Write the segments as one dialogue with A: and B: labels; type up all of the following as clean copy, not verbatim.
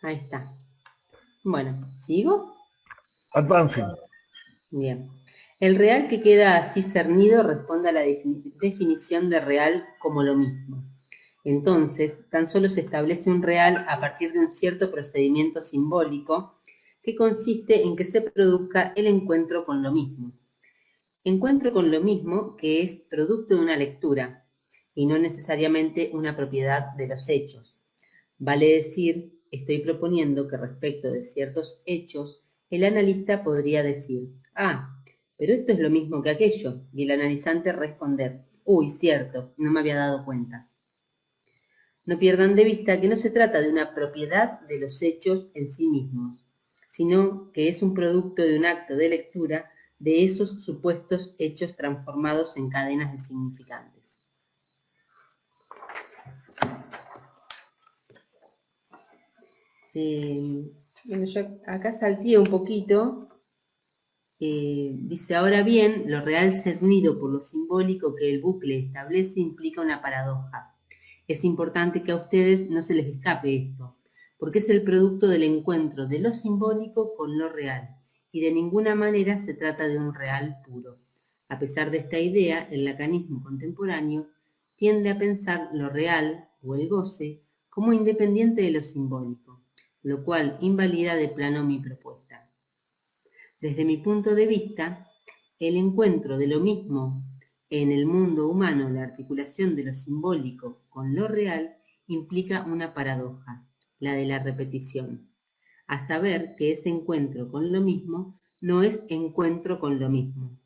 A: Ahí está. Bueno, ¿sigo?
B: Advancing.
A: Bien. El real que queda así cernido responde a la definición de real como lo mismo. Entonces, tan solo se establece un real a partir de un cierto procedimiento simbólico que consiste en que se produzca el encuentro con lo mismo. Encuentro con lo mismo que es producto de una lectura y no necesariamente una propiedad de los hechos. Vale decir, estoy proponiendo que respecto de ciertos hechos, el analista podría decir, pero esto es lo mismo que aquello, y el analizante responder, uy, cierto, no me había dado cuenta. No pierdan de vista que no se trata de una propiedad de los hechos en sí mismos, sino que es un producto de un acto de lectura de esos supuestos hechos transformados en cadenas de significantes. Bueno, yo acá salteé un poquito. Dice, ahora bien, lo real cernido por lo simbólico que el bucle establece implica una paradoja. Es importante que a ustedes no se les escape esto, porque es el producto del encuentro de lo simbólico con lo real, y de ninguna manera se trata de un real puro. A pesar de esta idea, el lacanismo contemporáneo tiende a pensar lo real, o el goce, como independiente de lo simbólico, lo cual invalida de plano mi propuesta. Desde mi punto de vista, el encuentro de lo mismo en el mundo humano, la articulación de lo simbólico con lo real, implica una paradoja, la de la repetición, a saber que ese encuentro con lo mismo no es encuentro con lo mismo.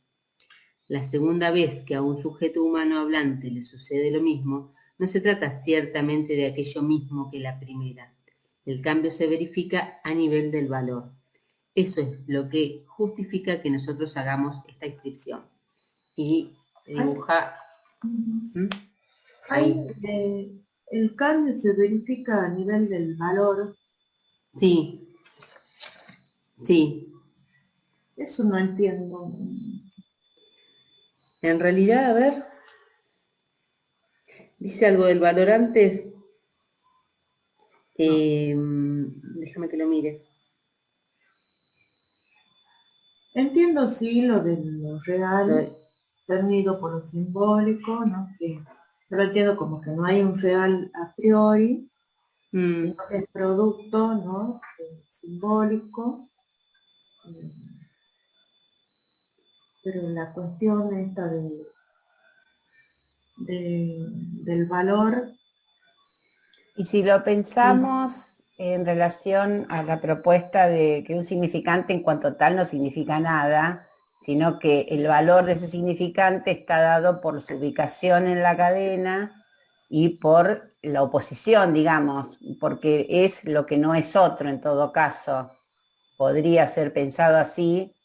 A: La segunda vez que a un sujeto humano hablante le sucede lo mismo, no se trata ciertamente de aquello mismo que la primera. El cambio se verifica a nivel del valor. Eso es lo que justifica que nosotros hagamos esta inscripción. Y dibuja...
C: El cambio se verifica a nivel del valor.
A: Sí, sí.
C: Eso no entiendo.
A: En realidad, a ver, dice algo del valor antes. Déjame que lo mire.
C: Entiendo, sí, lo de lo real, cernido por lo simbólico, ¿no? Que yo lo entiendo como que no hay un real a priori, sino que es producto, ¿no? Simbólico. Pero la cuestión esta del valor.
D: Y si lo pensamos en relación a la propuesta de que un significante en cuanto tal no significa nada, sino que el valor de ese significante está dado por su ubicación en la cadena y por la oposición, digamos, porque es lo que no es otro en todo caso. Podría ser pensado así,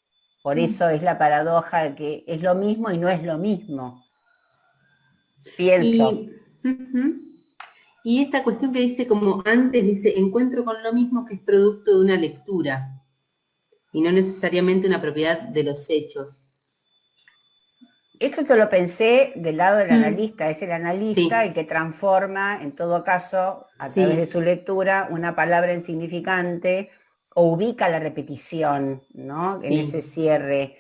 D: por eso es la paradoja de que es lo mismo y no es lo mismo. Pienso.
A: Y esta cuestión que dice como antes, dice, encuentro con lo mismo que es producto de una lectura y no necesariamente una propiedad de los hechos.
D: Eso yo lo pensé del lado del analista, es el analista
A: Sí.
D: el que transforma, en todo caso, a través de su lectura, una palabra en significante o ubica la repetición, ¿no? En ese cierre,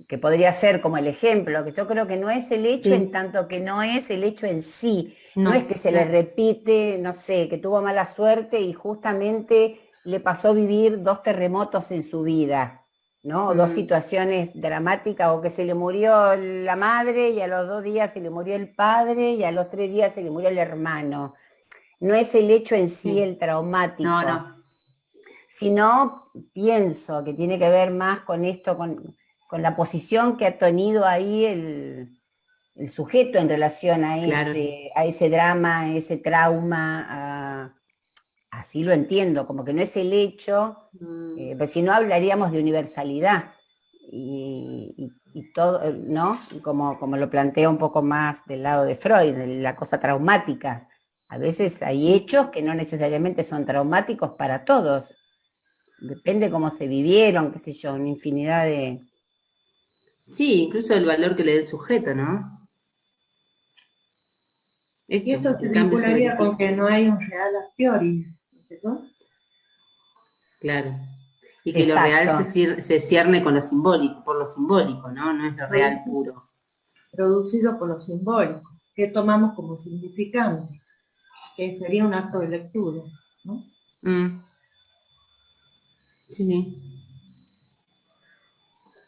D: que podría ser como el ejemplo, que yo creo que no es el hecho en tanto que no es el hecho en sí, no es que se le repite, no sé, que tuvo mala suerte y justamente le pasó vivir 2 terremotos en su vida, ¿no? O 2 situaciones dramáticas, o que se le murió la madre y a los 2 días se le murió el padre y a los 3 días se le murió el hermano. No es el hecho en sí el traumático, sino pienso que tiene que ver más con esto, con la posición que ha tenido ahí el sujeto en relación a ese drama, a ese trauma, así lo entiendo, como que no es el hecho, pues si no hablaríamos de universalidad y todo, ¿no? Como lo plantea un poco más del lado de Freud, de la cosa traumática. A veces hay hechos que no necesariamente son traumáticos para todos. Depende cómo se vivieron, qué sé yo, una infinidad de...
A: Sí, incluso el valor que le dé el sujeto, ¿no?
C: Y esto se vincularía con que no hay un real a priori, ¿no?
A: Claro. Y que lo real se cierne con lo simbólico, por lo simbólico, ¿no? No es lo real puro.
C: Producido por lo simbólico, que tomamos como significante, que sería un acto de lectura, ¿no?
A: Sí, sí.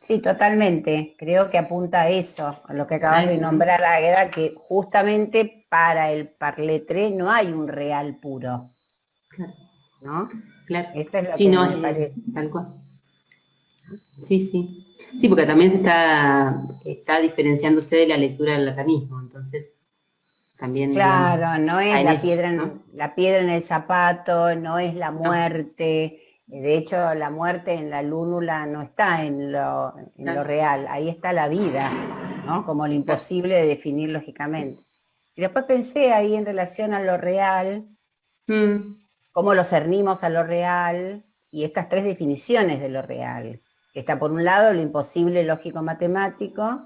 D: Sí, totalmente. Creo que apunta a eso, a lo que acabas de nombrar, Águeda, que justamente para el parletré no hay un real puro.
A: Claro.
D: ¿No?
A: Claro.
D: Eso es lo
A: sí,
D: que
A: no,
D: me parece.
A: Tal cual. Sí, sí. Sí, porque también se está diferenciándose de la lectura del latanismo, entonces también,
D: claro,
A: digamos,
D: no es la
A: eso,
D: piedra,
A: ¿no?
D: la piedra en el zapato, no es la muerte. De hecho, la muerte en la lúnula no está en lo real, ahí está la vida, ¿no? Como lo imposible de definir lógicamente. Y después pensé ahí en relación a lo real, cómo lo cernimos a lo real, y estas tres definiciones de lo real. Está por un lado lo imposible lógico-matemático,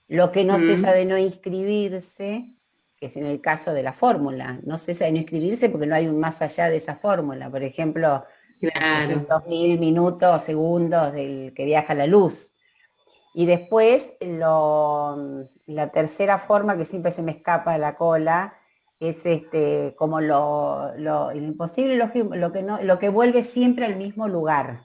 D: lo que no cesa de no inscribirse, que es en el caso de la fórmula, no cesa de no inscribirse porque no hay un más allá de esa fórmula. Por ejemplo,
A: Claro.
D: 300.000 minutos, segundos del que viaja la luz. Y después la tercera forma que siempre se me escapa de la cola es como lo imposible, lo que vuelve siempre al mismo lugar.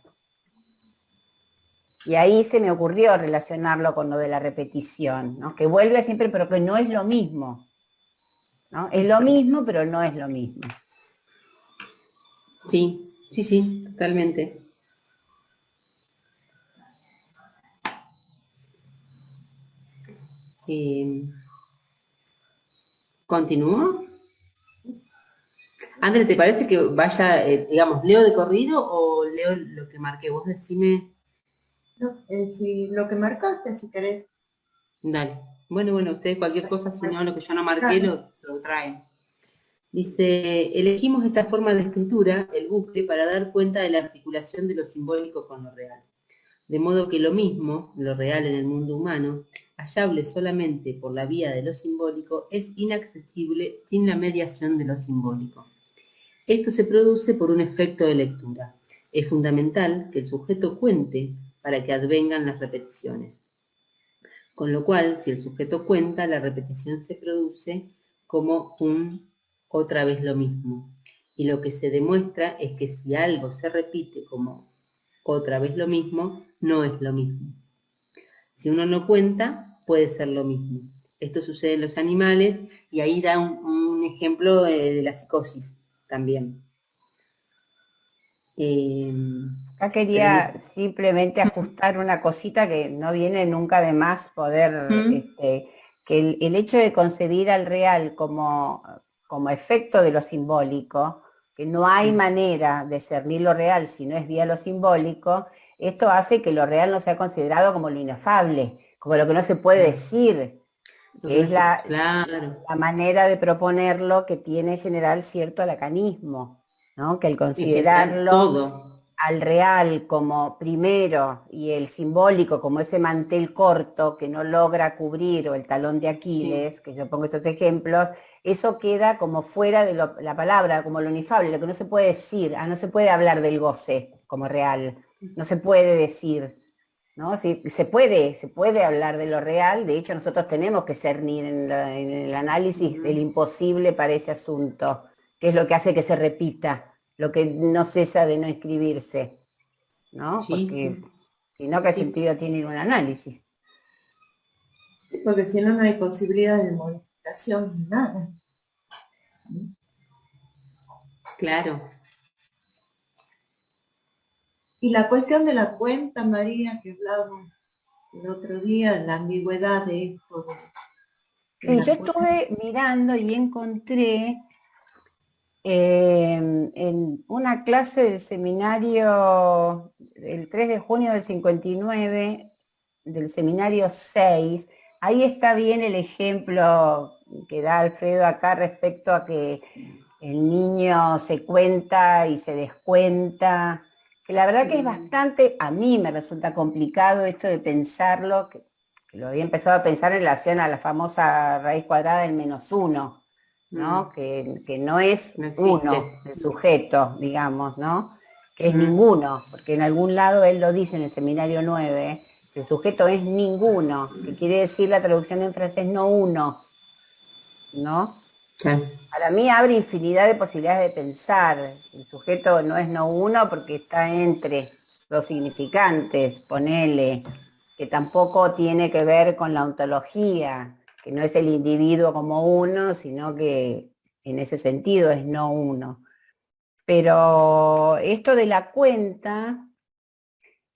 D: Y ahí se me ocurrió relacionarlo con lo de la repetición, ¿no? Que vuelve siempre, pero que no es lo mismo, ¿no? Es lo mismo, pero no es lo mismo.
A: Sí, sí, sí, totalmente. ¿Continúo? André, ¿te parece que vaya, digamos, leo de corrido o leo lo que marqué? Vos decime.
C: No, si lo que marcaste, si querés.
A: Dale. Bueno, ustedes cualquier cosa, si no, lo que yo no marqué, lo traen. Dice, elegimos esta forma de escritura, el bucle, para dar cuenta de la articulación de lo simbólico con lo real. De modo que lo mismo, lo real en el mundo humano, hallable solamente por la vía de lo simbólico, es inaccesible sin la mediación de lo simbólico. Esto se produce por un efecto de lectura. Es fundamental que el sujeto cuente para que advengan las repeticiones. Con lo cual, si el sujeto cuenta, la repetición se produce como otra vez lo mismo. Y lo que se demuestra es que si algo se repite como otra vez lo mismo, no es lo mismo. Si uno no cuenta, puede ser lo mismo. Esto sucede en los animales y ahí da un ejemplo de la psicosis también.
D: Acá quería simplemente ajustar una cosita que no viene nunca de más poder, que el hecho de concebir al real como efecto de lo simbólico, que no hay manera de discernir lo real si no es vía lo simbólico, esto hace que lo real no sea considerado como lo inefable, como lo que no se puede decir, que es la manera de proponerlo que tiene en general cierto lacanismo, ¿no? Que el considerarlo al real como primero y el simbólico como ese mantel corto que no logra cubrir, o el talón de Aquiles, que yo pongo estos ejemplos, eso queda como fuera de la palabra, como lo inefable, lo que no se puede decir, no se puede hablar del goce como real, no se puede decir, ¿no? Sí, se puede hablar de lo real, de hecho nosotros tenemos que cernir en el análisis del imposible para ese asunto, que es lo que hace que se repita, lo que no cesa de no escribirse, ¿no? Porque si no, ¿qué sentido tiene un análisis?
C: Porque si no, no hay posibilidad de modificación ni nada.
A: Claro.
C: Y la cuestión de la cuenta, María, que hablábamos el otro día, la ambigüedad de esto.
D: Sí, yo estuve mirando y encontré en una clase del seminario el 3 de junio del 59, del seminario 6, ahí está bien el ejemplo que da Alfredo acá respecto a que el niño se cuenta y se descuenta, que la verdad que es bastante, a mí me resulta complicado esto de pensarlo, que lo había empezado a pensar en relación a la famosa raíz cuadrada del -1, ¿no? Que no es uno, el sujeto, digamos, ¿no? que es ninguno, porque en algún lado él lo dice en el seminario 9, que el sujeto es ninguno, que quiere decir la traducción en francés no uno, ¿no?
A: Claro.
D: Para mí abre infinidad de posibilidades de pensar. El sujeto no es no uno porque está entre los significantes, ponele, que tampoco tiene que ver con la ontología, que no es el individuo como uno, sino que en ese sentido es no uno. Pero esto de la cuenta,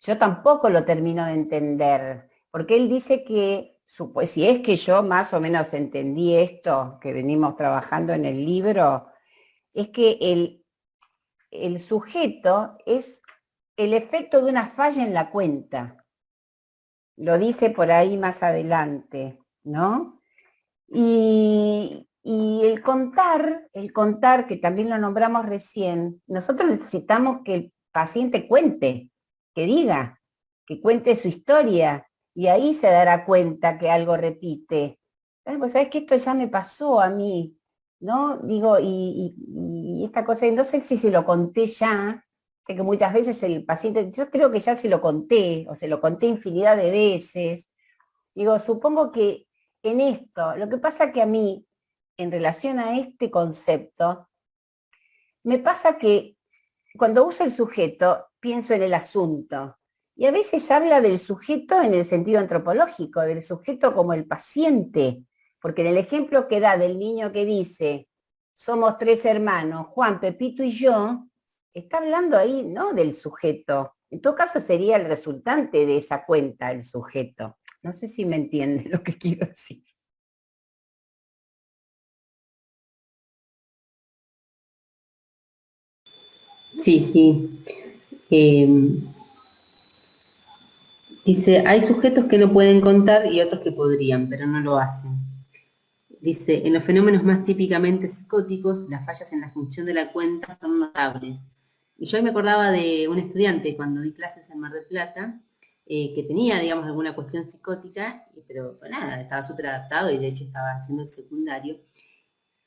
D: yo tampoco lo termino de entender, porque él dice que, pues, si es que yo más o menos entendí esto que venimos trabajando en el libro, es que el sujeto es el efecto de una falla en la cuenta. Lo dice por ahí más adelante, ¿no? Y el contar, que también lo nombramos recién, nosotros necesitamos que el paciente cuente, que diga, que cuente su historia, y ahí se dará cuenta que algo repite. Pues sabes que esto ya me pasó a mí, ¿no? Digo, y esta cosa, no sé si se lo conté ya, sé que muchas veces el paciente, yo creo que ya se lo conté, o se lo conté infinidad de veces. Digo, supongo que en esto, lo que pasa que a mí, en relación a este concepto, me pasa que cuando uso el sujeto, pienso en el asunto. Y a veces habla del sujeto en el sentido antropológico, del sujeto como el paciente. Porque en el ejemplo que da del niño que dice, somos 3 hermanos, Juan, Pepito y yo, está hablando ahí no del sujeto. En todo caso sería el resultante de esa cuenta, el sujeto. No sé si me entiende lo que quiero decir.
A: Sí, sí. Dice, hay sujetos que no pueden contar y otros que podrían, pero no lo hacen. Dice, en los fenómenos más típicamente psicóticos, las fallas en la función de la cuenta son notables. Y yo me acordaba de un estudiante cuando di clases en Mar del Plata, que tenía, digamos, alguna cuestión psicótica, pero nada, estaba súper adaptado y de hecho estaba haciendo el secundario,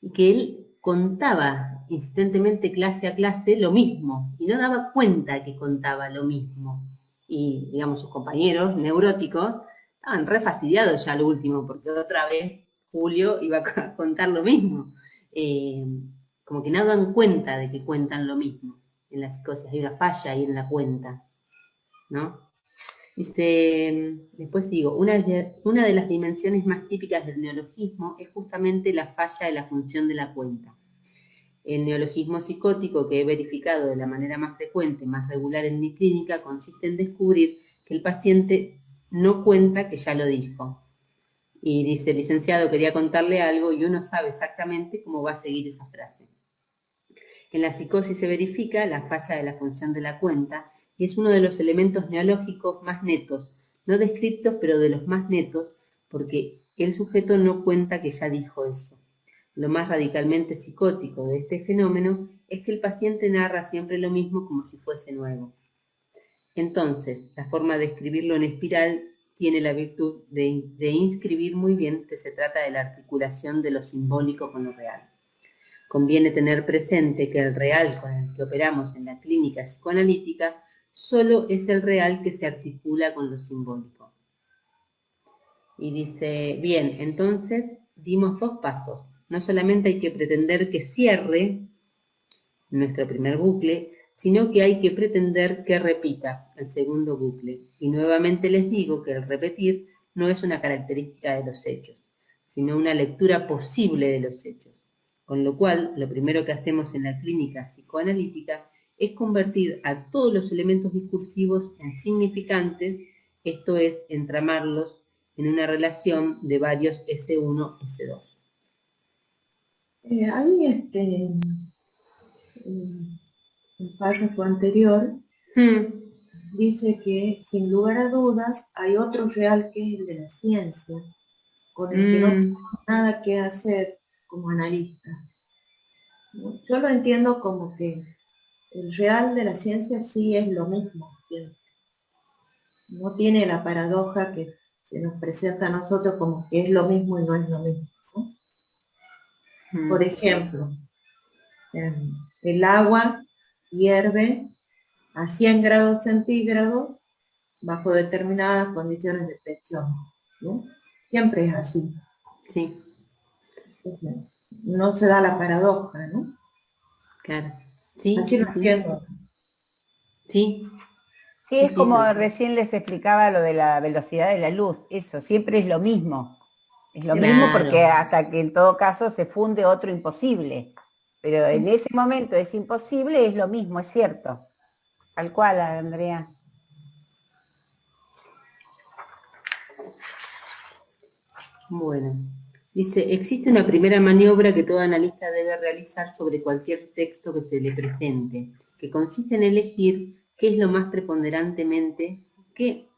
A: y que él contaba insistentemente clase a clase lo mismo, y no daba cuenta que contaba lo mismo. Y, digamos, sus compañeros neuróticos estaban re fastidiados ya lo último, porque otra vez Julio iba a contar lo mismo. Como que no dan cuenta de que cuentan lo mismo. En la psicosis hay una falla ahí en la cuenta, ¿no? Dice, después sigo, una de las dimensiones más típicas del neologismo es justamente la falla de la función de la cuenta. El neologismo psicótico que he verificado de la manera más frecuente, más regular en mi clínica, consiste en descubrir que el paciente no cuenta que ya lo dijo. Y dice, licenciado, quería contarle algo y uno sabe exactamente cómo va a seguir esa frase. En la psicosis se verifica la falla de la función de la cuenta y es uno de los elementos neológicos más netos, no descriptos, pero de los más netos, porque el sujeto no cuenta que ya dijo eso. Lo más radicalmente psicótico de este fenómeno es que el paciente narra siempre lo mismo como si fuese nuevo. Entonces, la forma de escribirlo en espiral tiene la virtud de inscribir muy bien que se trata de la articulación de lo simbólico con lo real. Conviene tener presente que el real con el que operamos en la clínica psicoanalítica solo es el real que se articula con lo simbólico. Y dice, bien, entonces dimos 2 pasos. No solamente hay que pretender que cierre nuestro primer bucle, sino que hay que pretender que repita el segundo bucle. Y nuevamente les digo que el repetir no es una característica de los hechos, sino una lectura posible de los hechos. Con lo cual, lo primero que hacemos en la clínica psicoanalítica es convertir a todos los elementos discursivos en significantes, esto es, entramarlos en una relación de varios S1, S2.
C: Ahí el párrafo anterior dice que sin lugar a dudas hay otro real que es el de la ciencia, con el que no tenemos nada que hacer como analistas. Yo lo entiendo como que el real de la ciencia sí es lo mismo, no tiene la paradoja que se nos presenta a nosotros como que es lo mismo y no es lo mismo, ¿no? Por ejemplo, el agua hierve a 100 grados centígrados bajo determinadas condiciones de presión, ¿no? Siempre es así.
A: Sí.
C: No se da la paradoja, ¿no?
A: Claro. Sí,
C: así lo entiendo.
A: Sí.
D: Sí, es como recién les explicaba lo de la velocidad de la luz, eso, siempre es lo mismo. Es lo mismo porque hasta que en todo caso se funde otro imposible. Pero en ese momento es imposible, es lo mismo, es cierto. Tal cual, Andrea.
A: Bueno, dice, existe una primera maniobra que todo analista debe realizar sobre cualquier texto que se le presente, que consiste en elegir qué es lo más preponderantemente, qué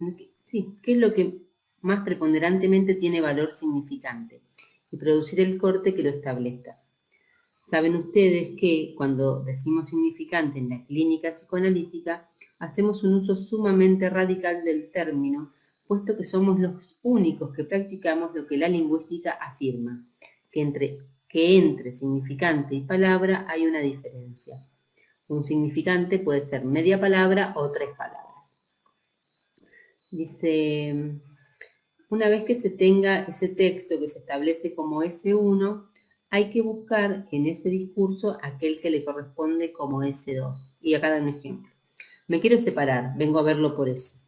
A: es lo que más preponderantemente tiene valor significante y producir el corte que lo establezca. Saben ustedes que cuando decimos significante en la clínica psicoanalítica, hacemos un uso sumamente radical del término, puesto que somos los únicos que practicamos lo que la lingüística afirma, que entre significante y palabra hay una diferencia. Un significante puede ser media palabra o 3 palabras. Dice, una vez que se tenga ese texto que se establece como S1, hay que buscar en ese discurso aquel que le corresponde como S2. Y acá da un ejemplo. Me quiero separar, vengo a verlo por eso.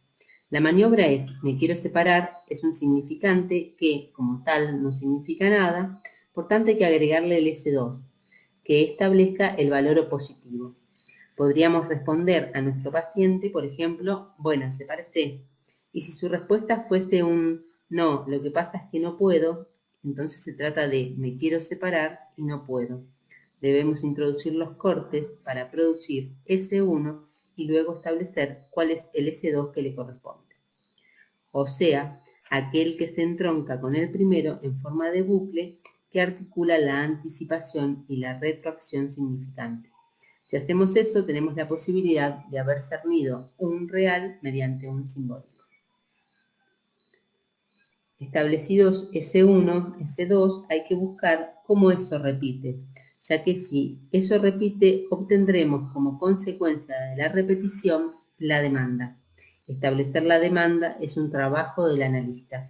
A: La maniobra es, me quiero separar, es un significante que, como tal, no significa nada, por tanto hay que agregarle el S2, que establezca el valor opositivo. Podríamos responder a nuestro paciente, por ejemplo, bueno, sepárese. Y si su respuesta fuese un no, lo que pasa es que no puedo, entonces se trata de me quiero separar y no puedo. Debemos introducir los cortes para producir S1 y luego establecer cuál es el S2 que le corresponde. O sea, aquel que se entronca con el primero en forma de bucle que articula la anticipación y la retroacción significante. Si hacemos eso, tenemos la posibilidad de haber cernido un real mediante un simbólico. Establecidos S1, S2, hay que buscar cómo eso repite, ya que si eso repite, obtendremos como consecuencia de la repetición la demanda. Establecer la demanda es un trabajo del analista.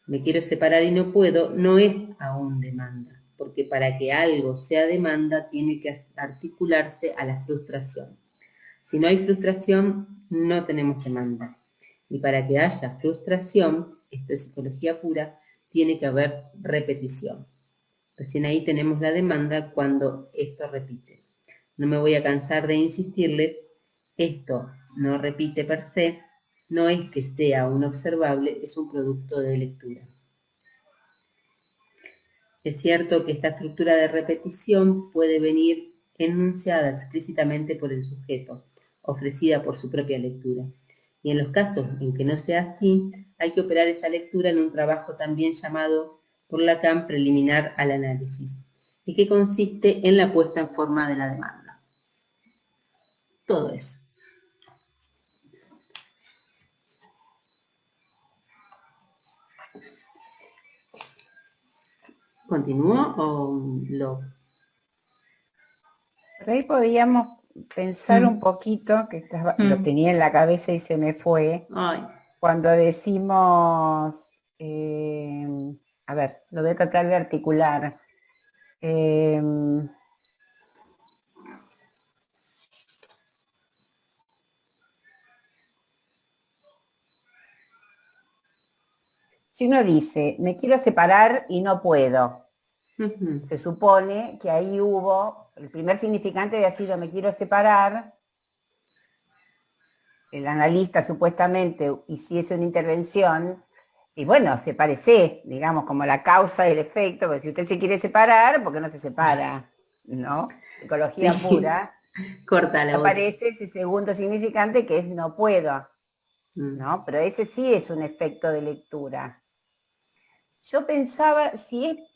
A: Me quiero separar y no puedo, no es aún demanda, porque para que algo sea demanda tiene que articularse a la frustración. Si no hay frustración, no tenemos demanda. Y para que haya frustración, esto es psicología pura, tiene que haber repetición. Recién ahí tenemos la demanda cuando esto repite. No me voy a cansar de insistirles, esto no repite per se, no es que sea un observable, es un producto de lectura. Es cierto que esta estructura de repetición puede venir enunciada explícitamente por el sujeto, ofrecida por su propia lectura. Y en los casos en que no sea así, hay que operar esa lectura en un trabajo también llamado por Lacan preliminar al análisis, y que consiste en la puesta en forma de la demanda. Todo eso. ¿Continúo o lo...?
D: Por ahí podíamos pensar un poquito, que lo tenía en la cabeza y se me fue, cuando decimos, a ver, lo voy a tratar de articular. Si uno dice, me quiero separar y no puedo, se supone que ahí hubo, el primer significante había sido me quiero separar, el analista supuestamente hiciese una intervención, y bueno, sepárese, digamos, como la causa y el efecto, porque si usted se quiere separar, ¿por qué no se separa? ¿No? Psicología pura.
A: Corta la
D: aparece ese segundo significante que es no puedo, ¿no? Pero ese sí es un efecto de lectura. Yo pensaba si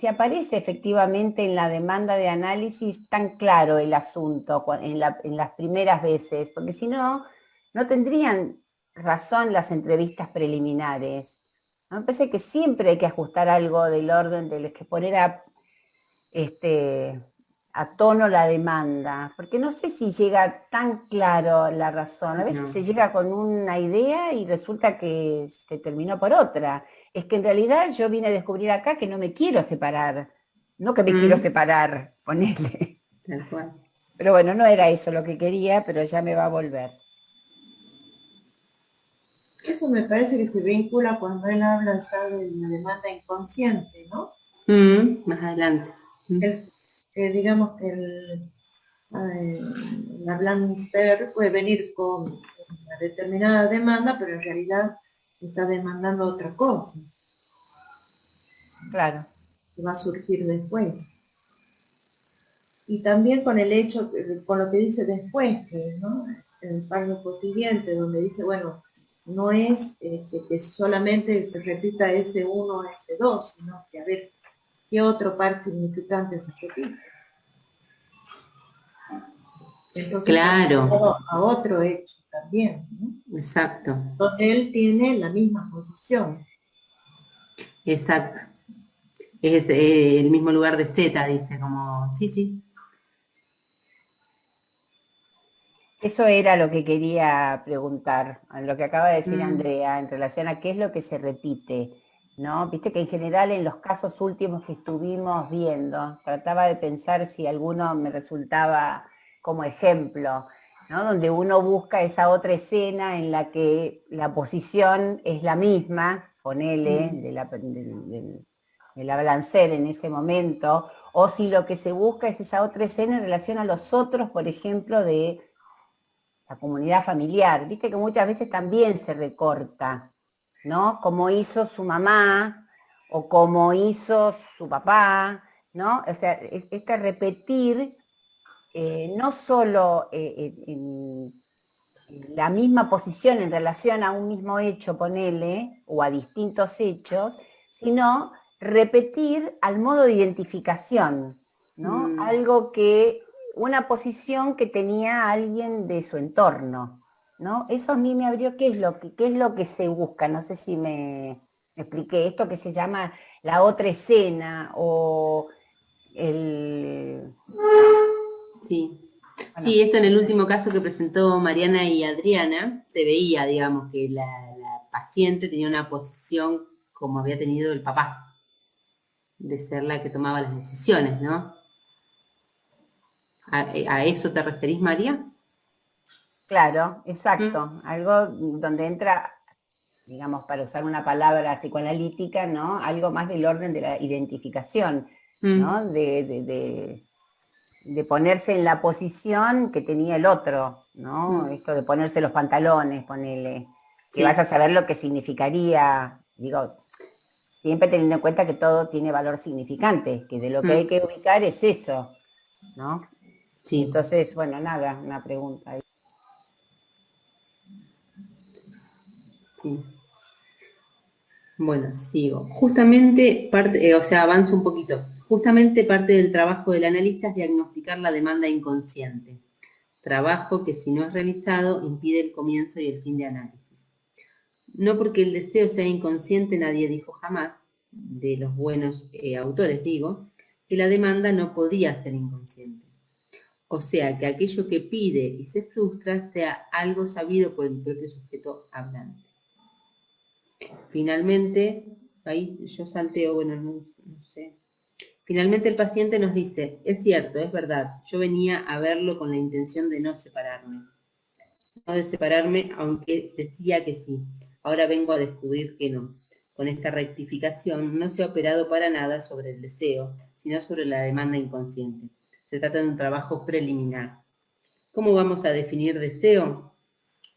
D: aparece efectivamente en la demanda de análisis tan claro el asunto en las primeras veces, porque si no, no tendrían razón las entrevistas preliminares. Me parece que siempre hay que ajustar algo del orden de los que poner a a tono la demanda, porque no sé si llega tan claro la razón. A veces se llega con una idea y resulta que se terminó por otra. Es que en realidad yo vine a descubrir acá que no me quiero separar, no que me quiero separar, ponele.
A: Tal cual.
D: Pero bueno, no era eso lo que quería, pero ya me va a volver.
C: Eso me parece que se vincula cuando él habla ya de la demanda inconsciente, ¿no?
A: Más adelante.
C: Digamos que el hablando ser puede venir con una determinada demanda, pero en realidad está demandando otra cosa.
D: Claro.
C: Que va a surgir después. Y también con el hecho, con lo que dice después, que, ¿no? El párrafo siguiente, donde dice, bueno, no es que solamente se repita ese 1, ese 2, sino que a ver qué otro par significante se repite. Entonces,
A: claro.
C: A otro hecho también, ¿no?
A: Exacto.
C: Donde él tiene la misma posición.
A: Exacto. Es el mismo lugar de Z, dice, como, sí.
D: Eso era lo que quería preguntar, lo que acaba de decir Andrea, en relación a qué es lo que se repite, ¿no? Viste que en general en los casos últimos que estuvimos viendo, trataba de pensar si alguno me resultaba como ejemplo, ¿no? Donde uno busca esa otra escena en la que la posición es la misma, ponele, del hablancer en ese momento, o si lo que se busca es esa otra escena en relación a los otros, por ejemplo, de la comunidad familiar. Viste que muchas veces también se recorta, ¿no? Como hizo su mamá o como hizo su papá, ¿no? O sea, este repetir no solo en la misma posición en relación a un mismo hecho, ponele, o a distintos hechos, sino repetir al modo de identificación, ¿no? Algo que, una posición que tenía alguien de su entorno, ¿no? Eso a mí me abrió qué es lo que se busca, no sé si me expliqué, esto que se llama la otra escena o el...
A: Sí.
D: Bueno,
A: Sí, esto en el último caso que presentó Mariana y Adriana, se veía, digamos, que la paciente tenía una posición como había tenido el papá, de ser la que tomaba las decisiones, ¿no? ¿A eso te referís, María?
D: claro, exacto. Algo donde entra, digamos, para usar una palabra psicoanalítica, ¿no? Algo más del orden de la identificación, ¿no? De ponerse en la posición que tenía el otro, ¿no? Esto de ponerse los pantalones, ponerle, que vas a saber lo que significaría, digo, siempre teniendo en cuenta que todo tiene valor significante, que de lo que hay que ubicar es eso, ¿no?
A: Sí.
D: Entonces, bueno, nada, una pregunta.
A: Sí. Bueno, sigo. Justamente parte, o sea, avanzo un poquito. Justamente parte del trabajo del analista es diagnosticar la demanda inconsciente. Trabajo que si no es realizado impide el comienzo y el fin de análisis. No porque el deseo sea inconsciente, nadie dijo jamás, de los buenos autores digo, que la demanda no podía ser inconsciente. O sea, que aquello que pide y se frustra sea algo sabido por el propio sujeto hablante. Finalmente, ahí yo salteo, bueno, no sé. Finalmente el paciente nos dice, es cierto, es verdad, yo venía a verlo con la intención de no separarme. No de separarme, aunque decía que sí. Ahora vengo a descubrir que no. Con esta rectificación no se ha operado para nada sobre el deseo, sino sobre la demanda inconsciente. Se trata de un trabajo preliminar. ¿Cómo vamos a definir deseo?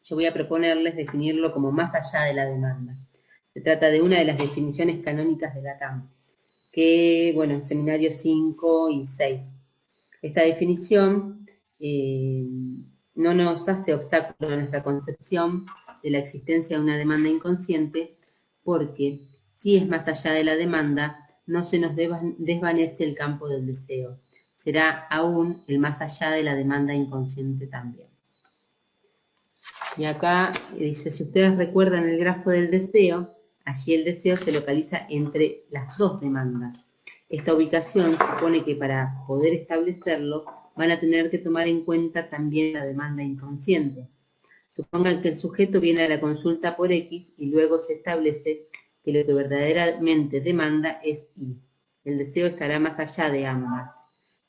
A: Yo voy a proponerles definirlo como más allá de la demanda. Se trata de una de las definiciones canónicas de Lacan, que, bueno, seminarios 5 y 6. Esta definición no nos hace obstáculo a nuestra concepción de la existencia de una demanda inconsciente, porque si es más allá de la demanda, no se nos desvanece el campo del deseo. Será aún el más allá de la demanda inconsciente también. Y acá dice, si ustedes recuerdan el grafo del deseo, allí el deseo se localiza entre las dos demandas. Esta ubicación supone que para poder establecerlo van a tener que tomar en cuenta también la demanda inconsciente. Supongan que el sujeto viene a la consulta por X y luego se establece que lo que verdaderamente demanda es Y. El deseo estará más allá de ambas.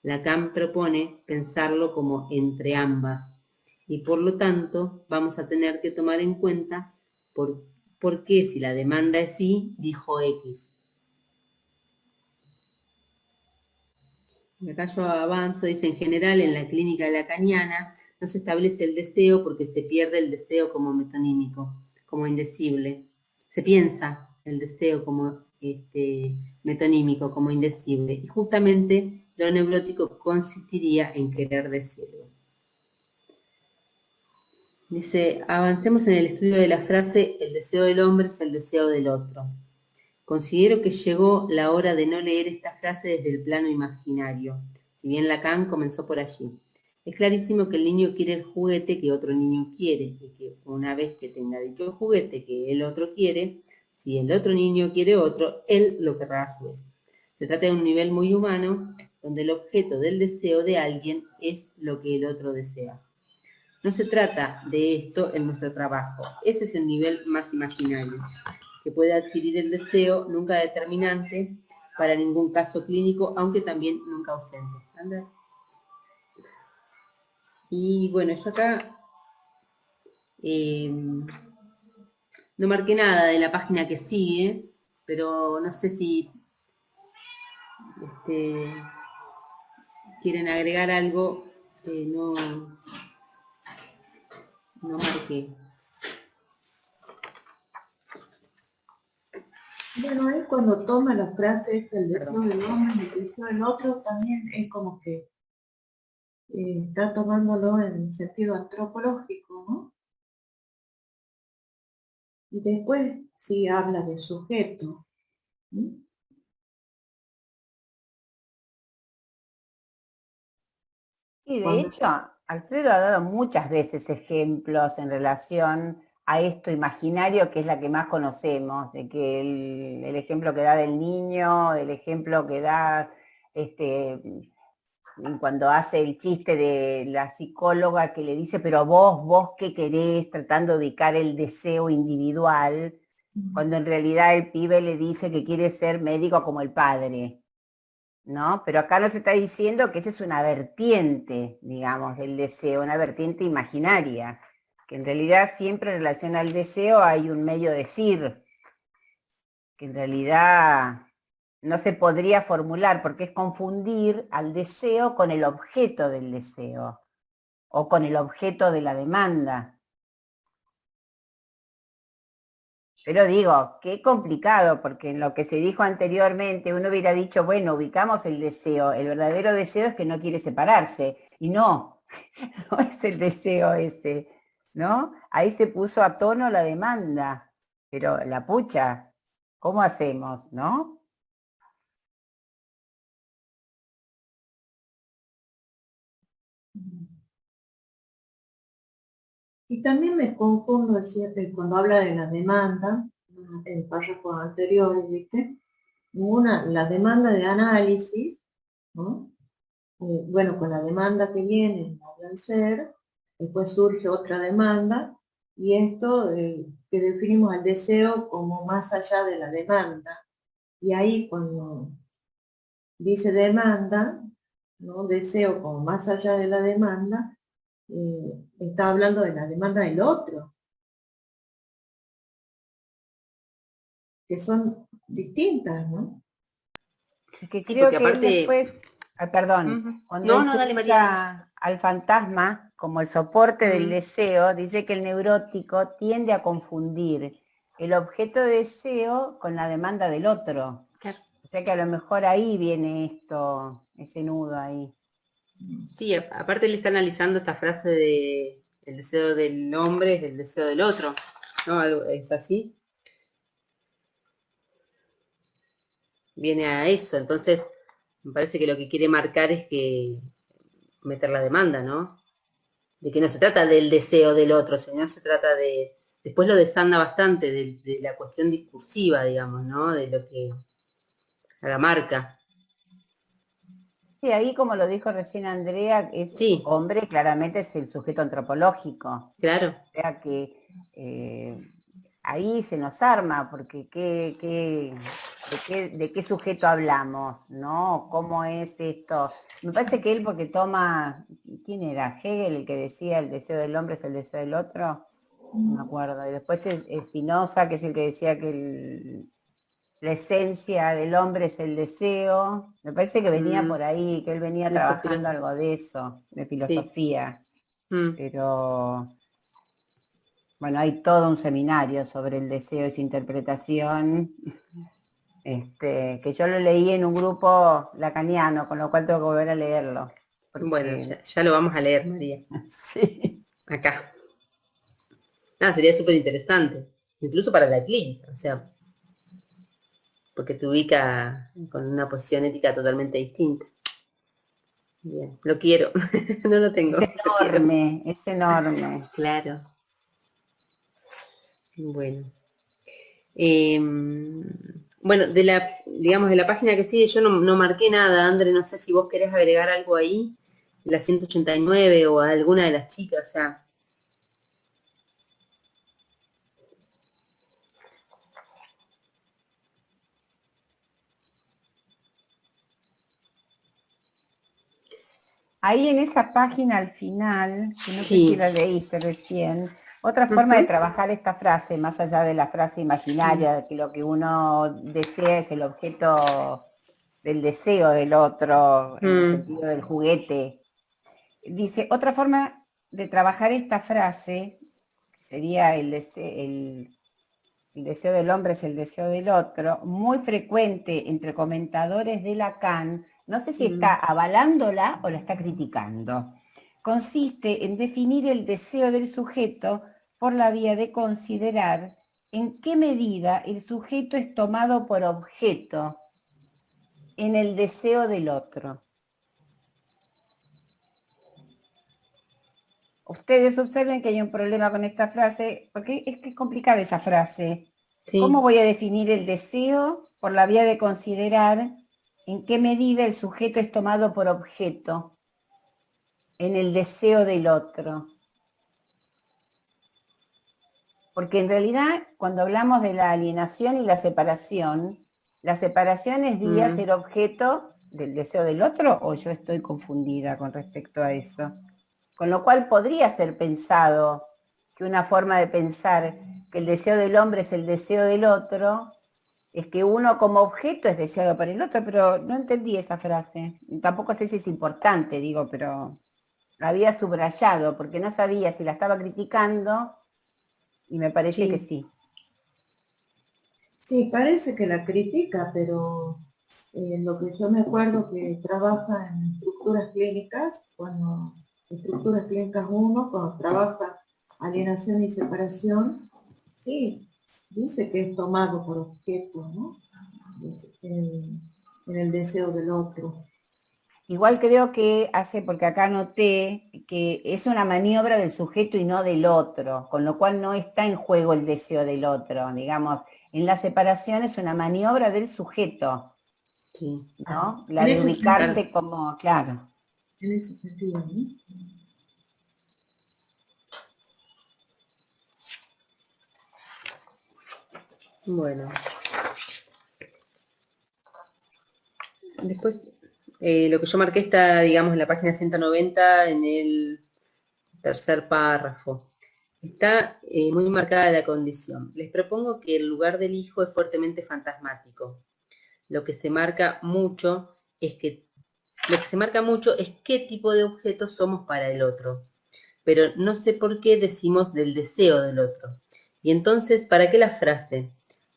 A: Lacan propone pensarlo como entre ambas y por lo tanto vamos a tener que tomar en cuenta por qué si la demanda es Y, dijo X. Acá yo avanzo, dice, en general en la clínica lacaniana no se establece el deseo porque se pierde el deseo como metonímico, como indecible. Se piensa el deseo como metonímico, como indecible. Y justamente lo neurótico consistiría en querer decirlo. Dice, avancemos en el estudio de la frase, el deseo del hombre es el deseo del otro. Considero que llegó la hora de no leer esta frase desde el plano imaginario, si bien Lacan comenzó por allí. Es clarísimo que el niño quiere el juguete que otro niño quiere, y que una vez que tenga dicho juguete que el otro quiere, si el otro niño quiere otro, él lo querrá a su vez. Se trata de un nivel muy humano, donde el objeto del deseo de alguien es lo que el otro desea. No se trata de esto en nuestro trabajo, ese es el nivel más imaginario, que puede adquirir el deseo, nunca determinante para ningún caso clínico, aunque también nunca ausente. ¿Anda? Y bueno, yo acá no marqué nada de la página que sigue, pero no sé si quieren agregar algo, no marqué.
C: Bueno, ahí cuando toma la frase el deseo del hombre, el deseo del otro, también es como que está tomándolo en sentido antropológico, ¿no? Y después sí habla de sujeto. ¿Sí?
D: Y de hecho, Alfredo ha dado muchas veces ejemplos en relación a esto imaginario que es la que más conocemos, de que el ejemplo que da del niño, el ejemplo que da cuando hace el chiste de la psicóloga que le dice, pero vos qué querés, tratando de ubicar el deseo individual, cuando en realidad el pibe le dice que quiere ser médico como el padre. ¿No? Pero acá nos está diciendo que esa es una vertiente, digamos, del deseo, una vertiente imaginaria, que en realidad siempre en relación al deseo hay un medio decir, que en realidad no se podría formular, porque es confundir al deseo con el objeto del deseo, o con el objeto de la demanda. Pero digo, qué complicado, porque en lo que se dijo anteriormente uno hubiera dicho, bueno, ubicamos el deseo, el verdadero deseo es que no quiere separarse, y no, no es el deseo ese, ¿no? Ahí se puso a tono la demanda, pero la pucha, ¿cómo hacemos, no?
C: Y también me confundo cuando habla de la demanda, en párrafos anteriores, ¿viste? La demanda de análisis, ¿no? Bueno, con la demanda que viene al ser, después surge otra demanda, y esto que definimos el deseo como más allá de la demanda. Y ahí cuando dice demanda, ¿no? Deseo como más allá de la demanda, está hablando de la demanda del otro, que son distintas, ¿no?
D: Que
A: Sí,
D: creo
A: porque
D: que él
A: aparte...
D: después, perdón, cuando él
A: No,
D: se
A: dale, María.
D: usa al fantasma como el soporte del deseo, dice que el neurótico tiende a confundir el objeto de deseo con la demanda del otro.
A: Claro.
D: O sea que a lo mejor ahí viene esto, ese nudo ahí.
A: Sí, aparte él está analizando esta frase de el deseo del hombre es el deseo del otro, ¿no? ¿Es así? Viene a eso, entonces me parece que lo que quiere marcar es que meter la demanda, ¿no? De que no se trata del deseo del otro, sino se trata de... Después lo desanda bastante de la cuestión discursiva, digamos, ¿no? De lo que la marca.
D: Sí, ahí como lo dijo recién Andrea, es
A: Sí,
D: hombre, claramente es el sujeto antropológico.
A: claro.
D: O sea que ahí se nos arma, porque ¿de qué sujeto hablamos? ¿No? ¿Cómo es esto? Me parece que él porque toma, ¿quién era? Hegel el que decía el deseo del hombre es el deseo del otro, no me acuerdo. Y después es Spinoza, que es el que decía que la esencia del hombre es el deseo. Me parece que venía por ahí, que él venía trabajando algo de eso, de filosofía.
A: Sí.
D: Pero bueno, hay todo un seminario sobre el deseo y su interpretación, que yo lo leí en un grupo lacaniano, con lo cual tengo que volver a leerlo. Porque...
A: Bueno, ya lo vamos a leer, María.
D: Sí.
A: Acá. Sería súper interesante, incluso para la clínica, o sea, porque te ubica con una posición ética totalmente distinta. Bien, lo quiero, no lo tengo.
D: Es enorme.
A: Claro. Bueno. Bueno, digamos, de la página que sigue yo no marqué nada, André, no sé si vos querés agregar algo ahí, la 189 o a alguna de las chicas ya.
D: Ahí en esa página al final, que no sé si la leíste recién, otra forma de trabajar esta frase, más allá de la frase imaginaria, de que lo que uno desea es el objeto del deseo del otro, en el sentido del juguete. Dice, otra forma de trabajar esta frase, que sería el deseo del hombre es el deseo del otro, muy frecuente entre comentadores de Lacan, no sé si está avalándola o la está criticando. Consiste en definir el deseo del sujeto por la vía de considerar en qué medida el sujeto es tomado por objeto en el deseo del otro. Ustedes observen que hay un problema con esta frase, porque es que es complicada esa frase. Sí. ¿Cómo voy a definir el deseo? Por la vía de considerar en qué medida el sujeto es tomado por objeto en el deseo del otro. Porque en realidad, cuando hablamos de la alienación y la separación es vía ser objeto del deseo del otro, o yo estoy confundida con respecto a eso. Con lo cual podría ser pensado que una forma de pensar que el deseo del hombre es el deseo del otro, es que uno como objeto es deseado por el otro, pero no entendí esa frase. Tampoco sé si es importante, digo, pero la había subrayado porque no sabía si la estaba criticando y me parece que sí.
C: Sí, parece que la critica, pero lo que yo me acuerdo que trabaja en estructuras clínicas, estructuras clínicas 1, cuando trabaja alienación y separación, sí, dice que es tomado por objeto, ¿no? En el deseo del otro.
D: Igual creo que hace, porque acá noté que es una maniobra del sujeto y no del otro, con lo cual no está en juego el deseo del otro, digamos. En la separación es una maniobra del sujeto, sí, ¿no? La de ubicarse como, claro.
C: En ese sentido, ¿no?
A: Bueno. Después, lo que yo marqué está, digamos, en la página 190, en el tercer párrafo. Está muy marcada la condición. Les propongo que el lugar del hijo es fuertemente fantasmático. Lo que se marca mucho es qué tipo de objeto somos para el otro. Pero no sé por qué decimos del deseo del otro. Y entonces, ¿para qué la frase?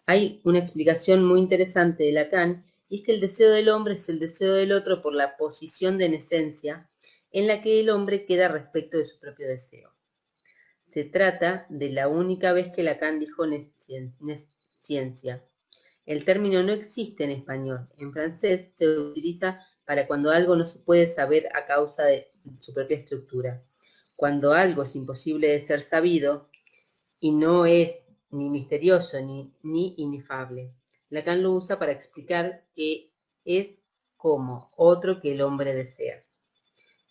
A: Hay una explicación muy interesante de Lacan, y es que el deseo del hombre es el deseo del otro por la posición de nesencia en la que el hombre queda respecto de su propio deseo. Se trata de la única vez que Lacan dijo nesciencia. El término no existe en español. En francés se utiliza para cuando algo no se puede saber a causa de su propia estructura. Cuando algo es imposible de ser sabido y no es ni misterioso ni inefable. Lacan lo usa para explicar que es como otro que el hombre desea.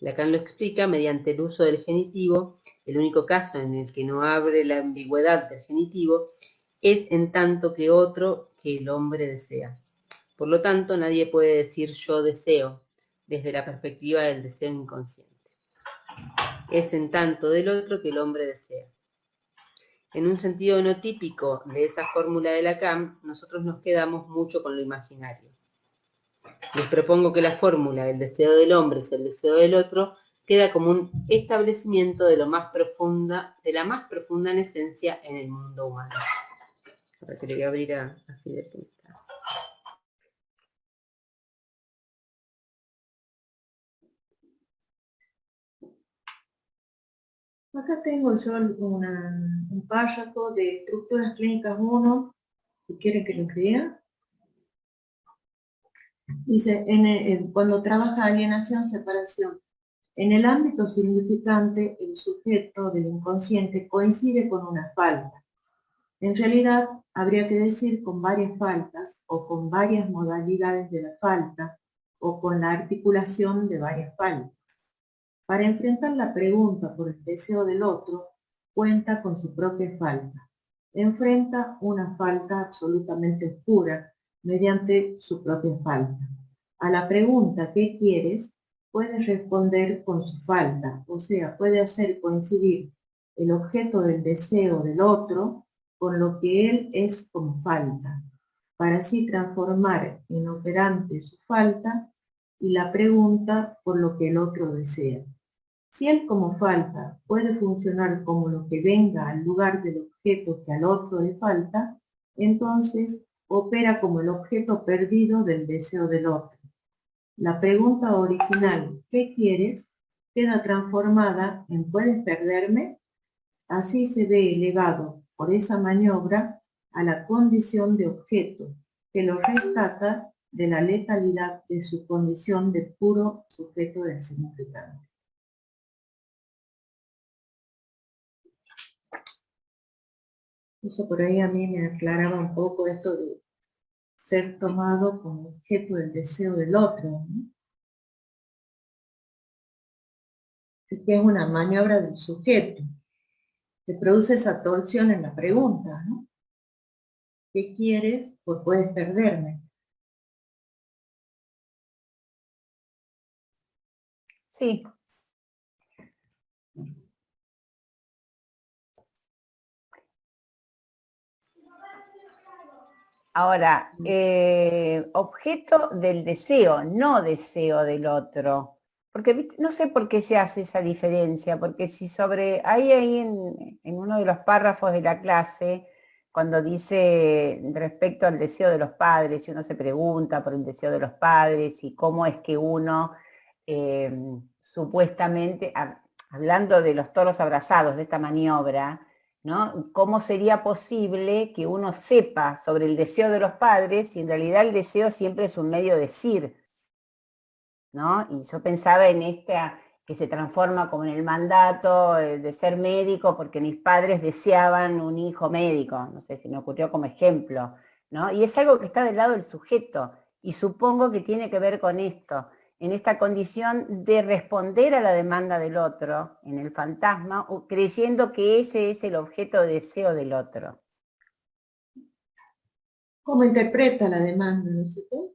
A: Lacan lo explica mediante el uso del genitivo. El único caso en el que no abre la ambigüedad del genitivo es en tanto que otro que el hombre desea. Por lo tanto, nadie puede decir yo deseo desde la perspectiva del deseo inconsciente. Es en tanto del otro que el hombre desea. En un sentido no típico de esa fórmula de Lacan, nosotros nos quedamos mucho con lo imaginario. Les propongo que la fórmula el deseo del hombre es el deseo del otro queda como un establecimiento de la más profunda en esencia en el mundo humano. Ahora que le voy a abrir a Fidel.
C: Acá tengo yo un párrafo de Estructuras Clínicas 1, si quieren que lo lea. Dice, cuando trabaja alienación, separación. En el ámbito significante, el sujeto del inconsciente coincide con una falta. En realidad, habría que decir con varias faltas, o con varias modalidades de la falta, o con la articulación de varias faltas. Para enfrentar la pregunta por el deseo del otro, cuenta con su propia falta. Enfrenta una falta absolutamente oscura mediante su propia falta. A la pregunta ¿qué quieres? Puede responder con su falta, o sea, puede hacer coincidir el objeto del deseo del otro con lo que él es como falta, para así transformar en operante su falta y la pregunta por lo que el otro desea. Si él como falta puede funcionar como lo que venga al lugar del objeto que al otro le falta, entonces opera como el objeto perdido del deseo del otro. La pregunta original, ¿qué quieres?, queda transformada en ¿puedes perderme? Así se ve elevado por esa maniobra a la condición de objeto, que lo rescata de la letalidad de su condición de puro sujeto del significante. Eso por ahí a mí me aclaraba un poco esto de ser tomado como objeto del deseo del otro, ¿no? Que es una maniobra del sujeto, que produce esa torsión en la pregunta, ¿no? ¿Qué quieres? Pues puedes perderme.
D: Sí. Ahora, objeto del deseo, no deseo del otro. Porque no sé por qué se hace esa diferencia, porque si ahí en uno de los párrafos de la clase, cuando dice respecto al deseo de los padres, si uno se pregunta por el deseo de los padres y cómo es que uno supuestamente, hablando de los toros abrazados, de esta maniobra, ¿no? ¿Cómo sería posible que uno sepa sobre el deseo de los padres si en realidad el deseo siempre es un medio de decir, ¿no? Y yo pensaba en esta que se transforma como en el mandato de ser médico porque mis padres deseaban un hijo médico, no sé, si me ocurrió como ejemplo, ¿no? Y es algo que está del lado del sujeto y supongo que tiene que ver con esto, en esta condición de responder a la demanda del otro, en el fantasma, creyendo que ese es el objeto de deseo del otro.
C: ¿Cómo interpreta la demanda del sujeto?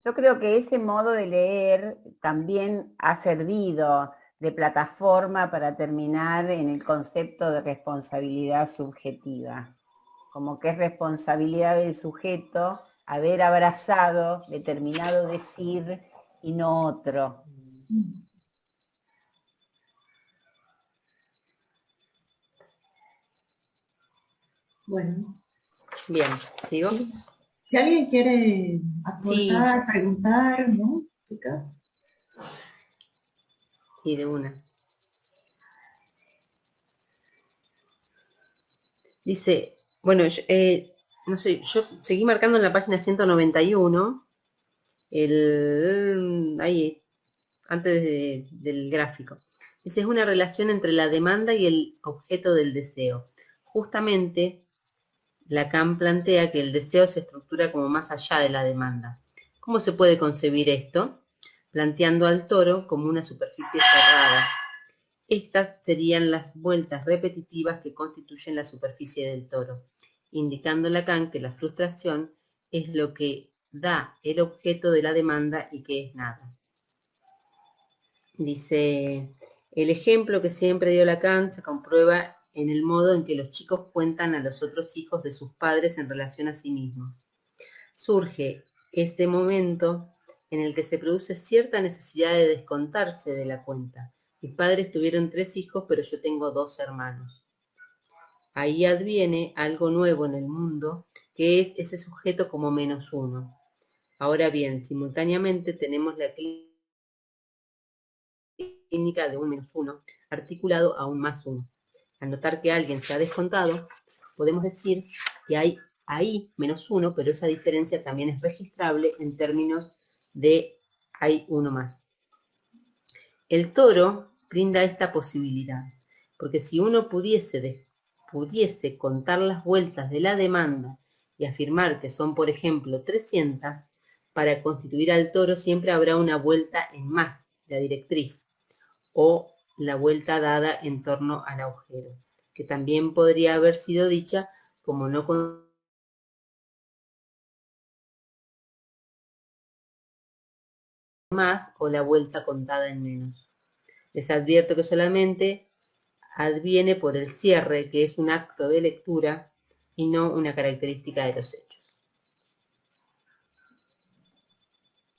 D: Yo creo que ese modo de leer también ha servido de plataforma para terminar en el concepto de responsabilidad subjetiva. Como que es responsabilidad del sujeto haber abrazado determinado decir y no otro.
C: Bueno.
A: Bien, ¿sigo?
C: Si alguien quiere aportar, sí, preguntar, ¿no, chicas?
A: Sí, de una. Dice, bueno, no sé, yo seguí marcando en la página 191, ahí, antes del gráfico. Dice, es una relación entre la demanda y el objeto del deseo. Justamente Lacan plantea que el deseo se estructura como más allá de la demanda. ¿Cómo se puede concebir esto? Planteando al toro como una superficie cerrada. Estas serían las vueltas repetitivas que constituyen la superficie del toro, indicando Lacan que la frustración es lo que da el objeto de la demanda y que es nada. Dice, el ejemplo que siempre dio Lacan se comprueba en el modo en que los chicos cuentan a los otros hijos de sus padres en relación a sí mismos. Surge ese momento en el que se produce cierta necesidad de descontarse de la cuenta. Mis padres tuvieron 3 hijos, pero yo tengo 2 hermanos. Ahí adviene algo nuevo en el mundo, que es ese sujeto como -1. Ahora bien, simultáneamente tenemos la clínica de un -1 articulado a un +1. Al notar que alguien se ha descontado, podemos decir que hay ahí -1, pero esa diferencia también es registrable en términos de hay uno más. El toro brinda esta posibilidad, porque si uno pudiese contar las vueltas de la demanda y afirmar que son, por ejemplo, 300, para constituir al toro siempre habrá una vuelta en más, la directriz, o la vuelta dada en torno al agujero, que también podría haber sido dicha como no más o la vuelta contada en menos. Les advierto que solamente adviene por el cierre, que es un acto de lectura y no una característica de los hechos.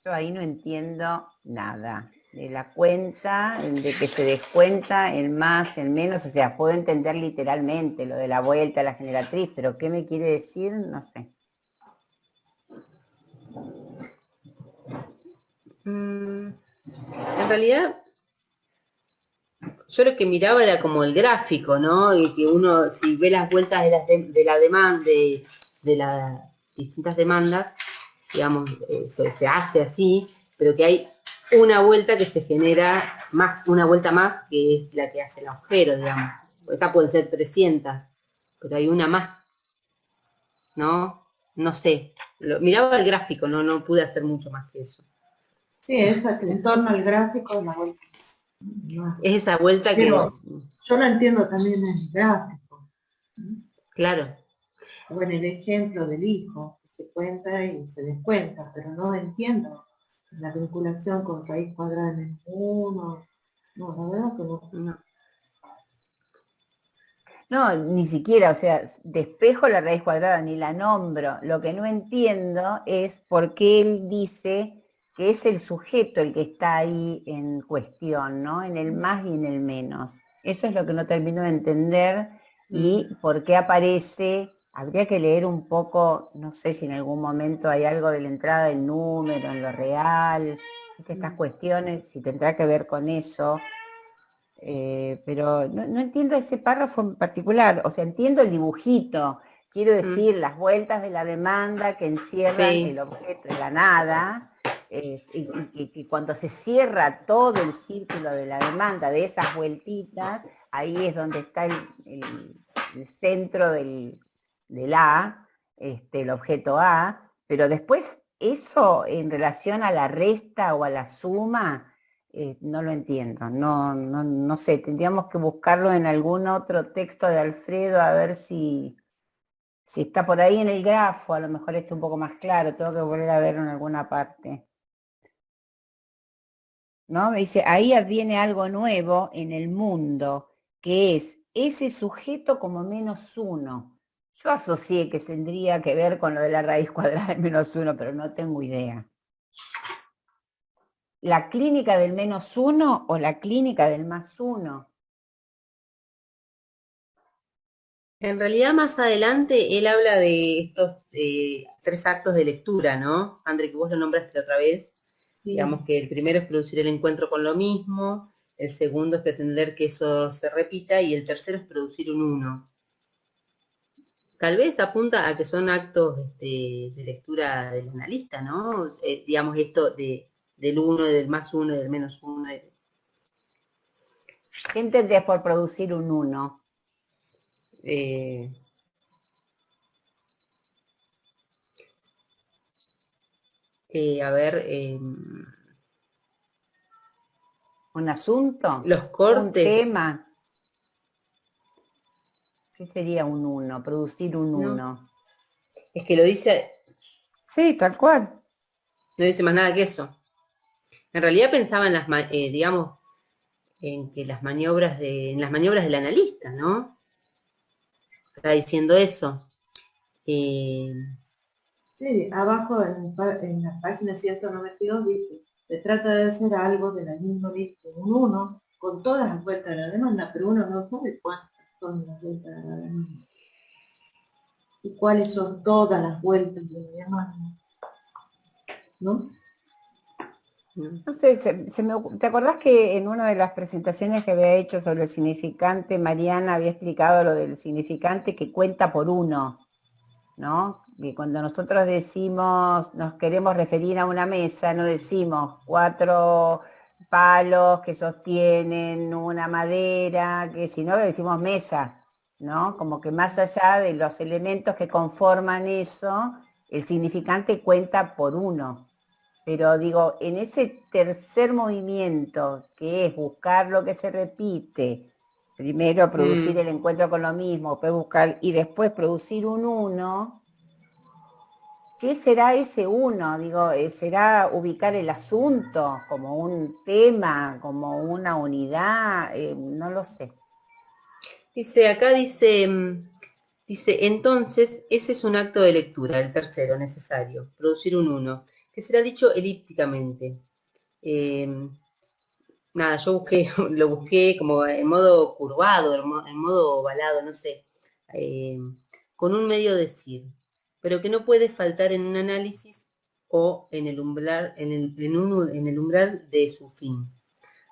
D: Yo ahí no entiendo nada. De la cuenta, de que se descuenta el más, el menos, o sea, puedo entender literalmente lo de la vuelta a la generatriz, pero ¿qué me quiere decir? No sé.
A: En realidad, yo lo que miraba era como el gráfico, ¿no? Y que uno, si ve las vueltas de la demanda, de las distintas demandas, digamos, se hace así, pero que hay una vuelta que se genera más, una vuelta más, que es la que hace el agujero, digamos. Esta pueden ser 300, pero hay una más, ¿no? No sé. Miraba el gráfico, no pude hacer mucho más que eso.
C: Sí, esa que en torno al gráfico la vuelta. No.
A: Es esa vuelta que
C: Pero
A: es...
C: yo lo entiendo también en el gráfico.
A: Claro.
C: Bueno, el ejemplo del hijo, que se cuenta y se descuenta, pero no entiendo la vinculación con raíz cuadrada en el 1. No, la verdad que no.
A: No.
D: No, ni siquiera, o sea, despejo la raíz cuadrada, ni la nombro. Lo que no entiendo es por qué él dice que es el sujeto el que está ahí en cuestión, ¿no? En el más y en el menos. Eso es lo que no termino de entender y por qué aparece, habría que leer un poco, no sé si en algún momento hay algo de la entrada del número en lo real, estas cuestiones, si tendrá que ver con eso. Pero no entiendo ese párrafo en particular, o sea, entiendo el dibujito, quiero decir, las vueltas de la demanda que encierran el objeto de la nada, y cuando se cierra todo el círculo de la demanda, de esas vueltitas, ahí es donde está el centro del A, el objeto A, pero después eso en relación a la resta o a la suma, no lo entiendo, no sé, tendríamos que buscarlo en algún otro texto de Alfredo a ver si está por ahí en el grafo, a lo mejor está un poco más claro, tengo que volver a verlo en alguna parte. ¿No? Me dice, ahí adviene algo nuevo en el mundo, que es ese sujeto como -1. Yo asocié que tendría que ver con lo de la raíz cuadrada de -1, pero no tengo idea. ¿La clínica del -1 o la clínica del +1?
A: En realidad, más adelante, él habla de estos 3 actos de lectura, ¿no? André, que vos lo nombraste otra vez. Sí. Digamos que el primero es producir el encuentro con lo mismo, el segundo es pretender que eso se repita, y el tercero es producir un 1. Tal vez apunta a que son actos de lectura del analista, ¿no? Digamos esto del 1, del +1, del -1.
D: ¿Qué entendés por producir un 1?
A: a ver,
D: ¿Un asunto?
A: los cortes.
D: ¿Un tema? ¿Qué sería un uno? Producir un
A: No.
D: uno.
A: Es que lo dice...
D: Sí, tal cual.
A: No dice más nada que eso. En realidad pensaba en las, digamos, en que las maniobras en las maniobras del analista, ¿no? Está diciendo eso.
C: Sí, abajo en la página 192 dice, se trata de hacer algo de la índole de un 1 con todas las vueltas de la demanda, pero uno no sabe cuántas son las vueltas de la demanda. ¿Y cuáles son todas las vueltas de la demanda? ¿No?
D: No sé, ¿te acordás que en una de las presentaciones que había hecho sobre el significante, Mariana había explicado lo del significante que cuenta por uno, ¿no? Que cuando nosotros decimos, nos queremos referir a una mesa, no decimos 4 palos que sostienen una madera, sino que decimos mesa, ¿no? Como que más allá de los elementos que conforman eso, el significante cuenta por uno. Pero digo, en ese tercer movimiento, que es buscar lo que se repite, primero producir el encuentro con lo mismo, después buscar y después producir un uno, ¿qué será ese uno? Digo, ¿será ubicar el asunto como un tema, como una unidad? No lo sé.
A: Dice, acá dice, dice, entonces, ese es un acto de lectura, el tercero, necesario, producir un uno, que será dicho elípticamente. Nada, yo busqué, lo busqué como en modo curvado, en modo ovalado, no sé, con un medio decir, pero que no puede faltar en un análisis o en el umbral, en el umbral de su fin.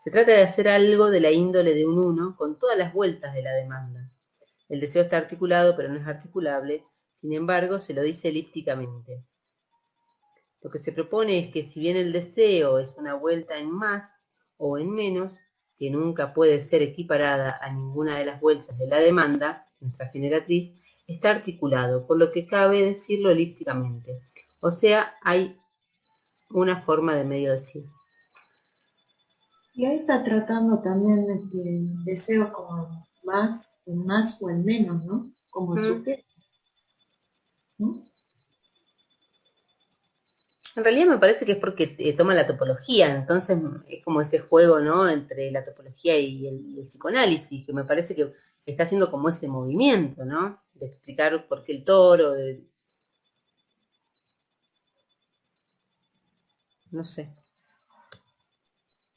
A: Se trata de hacer algo de la índole de un uno con todas las vueltas de la demanda. El deseo está articulado, pero no es articulable, sin embargo, se lo dice elípticamente. Lo que se propone es que si bien el deseo es una vuelta en más o en menos, que nunca puede ser equiparada a ninguna de las vueltas de la demanda, nuestra generatriz, está articulado, por lo que cabe decirlo elípticamente. O sea, hay una forma de medio decir.
C: Y ahí está tratando también deseos como más, en más o en menos, ¿no? Como el sujeto, ¿no?
A: En realidad me parece que es porque toma la topología, entonces es como ese juego, ¿no? Entre la topología y el psicoanálisis, que me parece que está haciendo como ese movimiento, ¿no? De explicar por qué el toro, no sé.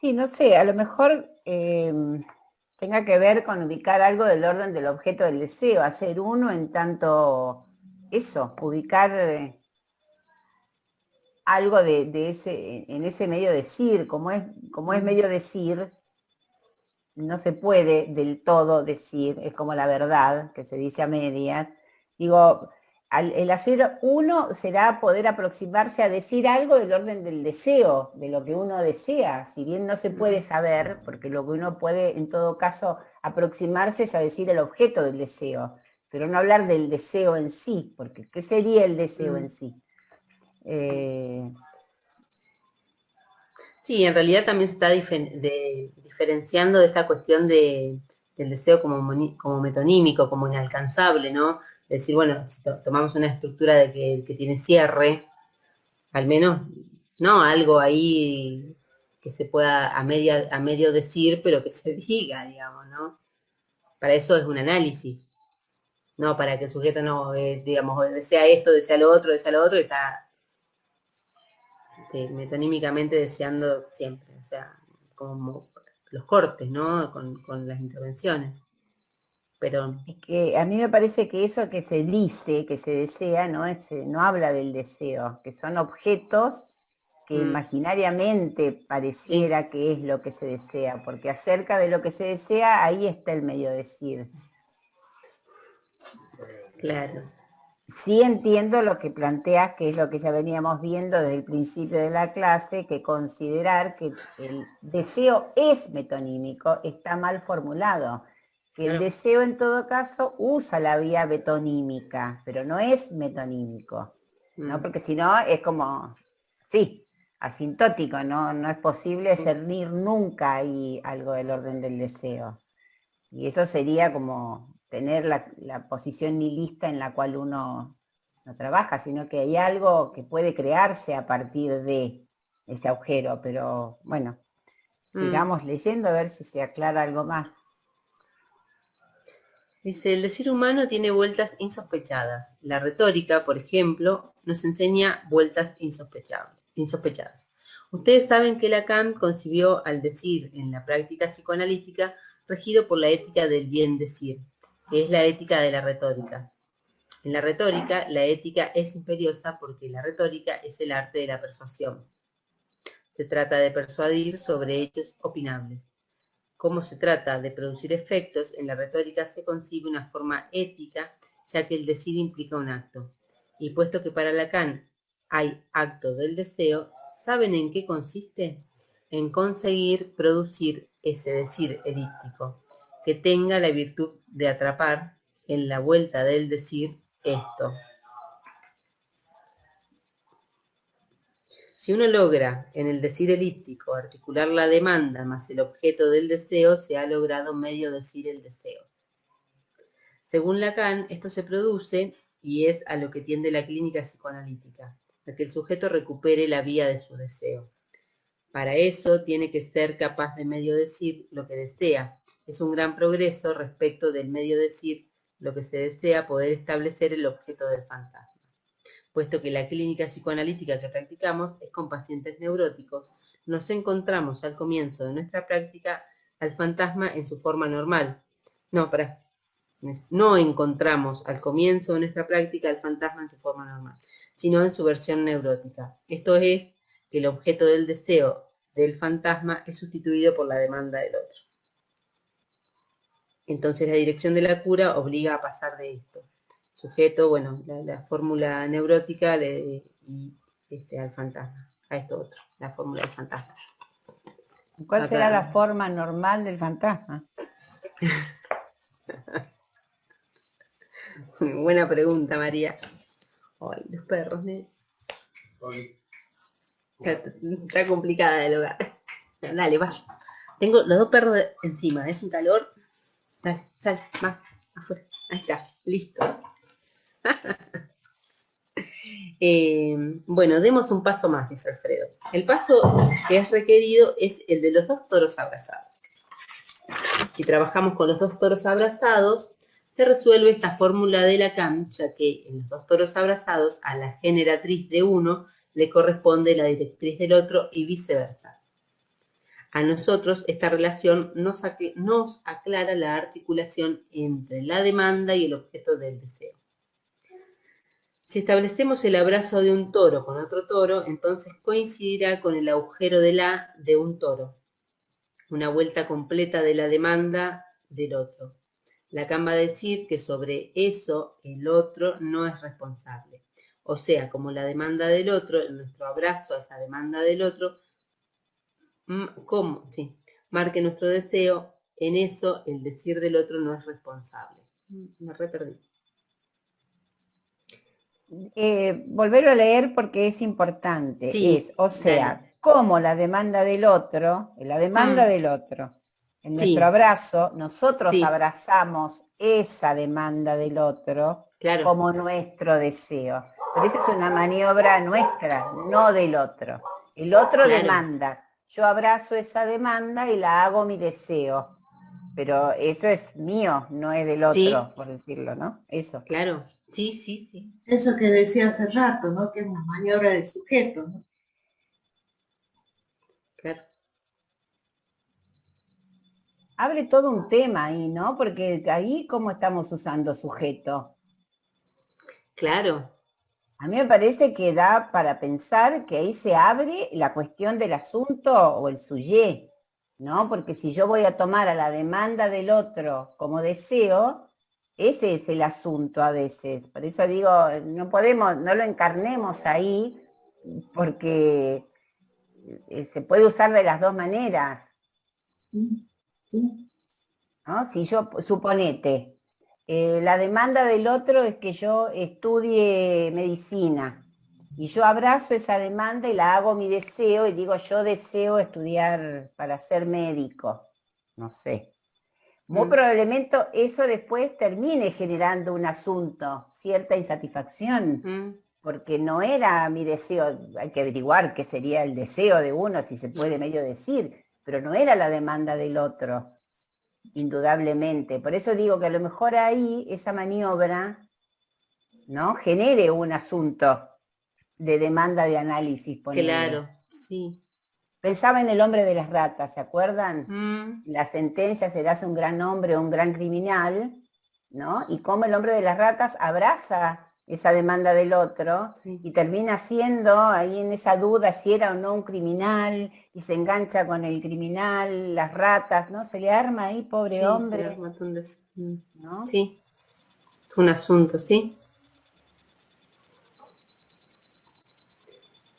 D: Sí, no sé, a lo mejor tenga que ver con ubicar algo del orden del objeto del deseo, hacer uno en tanto eso, ubicar algo de ese, en ese medio decir, como es medio decir, no se puede del todo decir, es como la verdad, que se dice a medias. Digo, el hacer uno será poder aproximarse a decir algo del orden del deseo, de lo que uno desea, si bien no se puede saber, porque lo que uno puede en todo caso aproximarse es a decir el objeto del deseo, pero no hablar del deseo en sí, porque ¿qué sería el deseo en sí?
A: Sí, en realidad también se está diferenciando de esta cuestión del deseo como metonímico, como inalcanzable, ¿no? Es decir, bueno, si tomamos una estructura que tiene cierre, al menos, ¿no? Algo ahí que se pueda a medio decir, pero que se diga, digamos, ¿no? Para eso es un análisis, no para que el sujeto no, digamos, desea esto, desea lo otro, y está metonímicamente deseando siempre, o sea, como los cortes, ¿no? Con las intervenciones. Pero
D: Es que a mí me parece que eso que se dice, que se desea, no habla del deseo, que son objetos que imaginariamente pareciera
A: sí,
D: que es lo que se desea, porque acerca de lo que se desea, ahí está el medio decir.
A: claro.
D: Sí entiendo lo que planteas, que es lo que ya veníamos viendo desde el principio de la clase, que considerar que el deseo es metonímico está mal formulado, que el
A: Claro.
D: deseo en todo caso usa la vía metonímica, pero no es metonímico, ¿no? Porque si no es como, sí, asintótico, no es posible cernir nunca ahí algo del orden del deseo. Y eso sería como tener la posición nihilista en la cual uno no trabaja, sino que hay algo que puede crearse a partir de ese agujero, pero bueno, sigamos leyendo a ver si se aclara algo más.
A: Dice, el decir humano tiene vueltas insospechadas. La retórica, por ejemplo, nos enseña vueltas insospechadas. Ustedes saben que Lacan concibió al decir en la práctica psicoanalítica regido por la ética del bien decir, que es la ética de la retórica. En la retórica, la ética es imperiosa porque la retórica es el arte de la persuasión. Se trata de persuadir sobre hechos opinables. Como se trata de producir efectos, en la retórica se concibe una forma ética, ya que el decir implica un acto. Y puesto que para Lacan hay acto del deseo, ¿saben en qué consiste? En conseguir producir ese decir elíptico, que tenga la virtud de atrapar en la vuelta del decir esto. Si uno logra en el decir elíptico articular la demanda más el objeto del deseo, se ha logrado medio decir el deseo. Según Lacan, esto se produce y es a lo que tiende la clínica psicoanalítica, a que el sujeto recupere la vía de su deseo. Para eso tiene que ser capaz de medio decir lo que desea. Es un gran progreso respecto del medio decir lo que se desea, poder establecer el objeto del fantasma. Puesto que la clínica psicoanalítica que practicamos es con pacientes neuróticos, nos encontramos al comienzo de nuestra práctica al fantasma en su forma normal. No encontramos al comienzo de nuestra práctica al fantasma en su forma normal, sino en su versión neurótica. Esto es, que el objeto del deseo del fantasma es sustituido por la demanda del otro. Entonces la dirección de la cura obliga a pasar de esto. Sujeto, bueno, la fórmula neurótica al fantasma, a esto otro, la fórmula del fantasma.
D: ¿Cuál será la forma normal del fantasma?
A: Buena pregunta, María. Ay, los perros, ¿no? Está complicada de lograr. Dale, vaya. Tengo los dos perros encima, es un calor. Dale, sal, más, afuera. Ahí está, listo. Bueno, demos un paso más, dice Alfredo. El paso que es requerido es el de los dos toros abrazados. Si trabajamos con los dos toros abrazados, se resuelve esta fórmula de Lacan, ya que en los dos toros abrazados a la generatriz de uno le corresponde la directriz del otro y viceversa. A nosotros esta relación nos aclara la articulación entre la demanda y el objeto del deseo. Si establecemos el abrazo de un toro con otro toro, entonces coincidirá con el agujero de un toro, una vuelta completa de la demanda del otro. Lacan va a decir que sobre eso el otro no es responsable. O sea, como la demanda del otro, nuestro abrazo a esa demanda del otro, marque nuestro deseo, en eso el decir del otro no es responsable. Me re perdí.
D: Volverlo a leer porque es importante.
A: Sí,
D: como la demanda del otro, en nuestro abrazo, nosotros abrazamos esa demanda del otro como nuestro deseo. Pero esa es una maniobra nuestra, no del otro. El otro demanda. Yo abrazo esa demanda y la hago mi deseo. Pero eso es mío, no es del otro, por decirlo, ¿no? Eso.
A: Claro. Sí.
C: Eso que decía hace rato, ¿no? Que es una maniobra del sujeto, ¿no?
A: Claro.
D: Abre todo un tema ahí, ¿no? Porque ahí, ¿cómo estamos usando sujeto?
A: Claro.
D: A mí me parece que da para pensar que ahí se abre la cuestión del asunto o el sujet, ¿no? Porque si yo voy a tomar a la demanda del otro como deseo, ese es el asunto a veces. Por eso digo, no lo encarnemos ahí, porque se puede usar de las dos maneras. ¿No? Si yo, suponete, la demanda del otro es que yo estudie medicina. Y yo abrazo esa demanda y la hago mi deseo y digo, yo deseo estudiar para ser médico, no sé. Muy probablemente eso después termine generando un asunto, cierta insatisfacción, porque no era mi deseo, hay que averiguar qué sería el deseo de uno, si se puede medio decir, pero no era la demanda del otro, indudablemente. Por eso digo que a lo mejor ahí esa maniobra, ¿no?, genere un asunto de demanda de análisis, ponele.
A: Claro, sí.
D: Pensaba en El hombre de las ratas, ¿se acuerdan? La sentencia, serás un gran hombre o un gran criminal, ¿no? Y cómo el hombre de las ratas abraza esa demanda del otro, sí, y termina siendo ahí en esa duda si era o no un criminal, y se engancha con el criminal, las ratas, ¿no? Se le arma ahí, pobre, sí, hombre. Se le arma
A: ¿no? Sí, un asunto, ¿sí?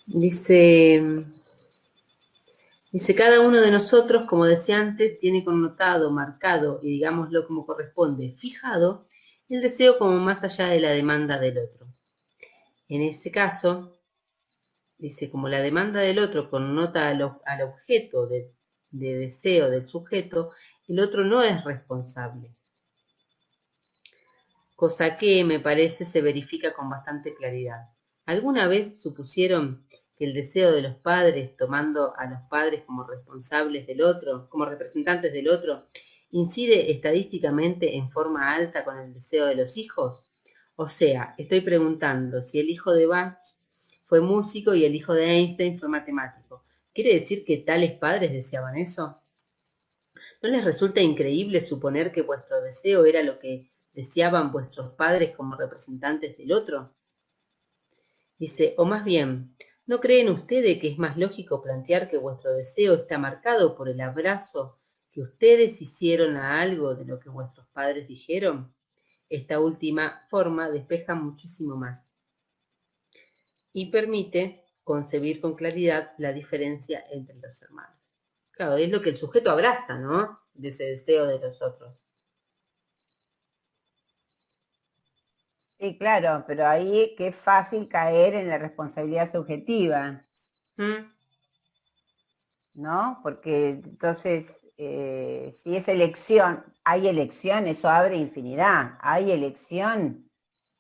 A: Dice, cada uno de nosotros, como decía antes, tiene connotado, marcado y digámoslo como corresponde, fijado, el deseo como más allá de la demanda del otro. En ese caso, dice, como la demanda del otro connota al objeto de deseo del sujeto, el otro no es responsable. Cosa que, me parece, se verifica con bastante claridad. ¿Alguna vez supusieron que el deseo de los padres, tomando a los padres como responsables del otro, como representantes del otro, incide estadísticamente en forma alta con el deseo de los hijos? O sea, estoy preguntando si el hijo de Bach fue músico y el hijo de Einstein fue matemático. ¿Quiere decir que tales padres deseaban eso? ¿No les resulta increíble suponer que vuestro deseo era lo que deseaban vuestros padres como representantes del otro? Dice, o más bien, ¿no creen ustedes que es más lógico plantear que vuestro deseo está marcado por el abrazo que ustedes hicieron a algo de lo que vuestros padres dijeron? Esta última forma despeja muchísimo más y permite concebir con claridad la diferencia entre los hermanos. Claro, es lo que el sujeto abraza, ¿no? De ese deseo de los otros.
D: Sí, claro, pero ahí qué fácil caer en la responsabilidad subjetiva, ¿no? Porque entonces, si es elección, hay elección, eso abre infinidad. Hay elección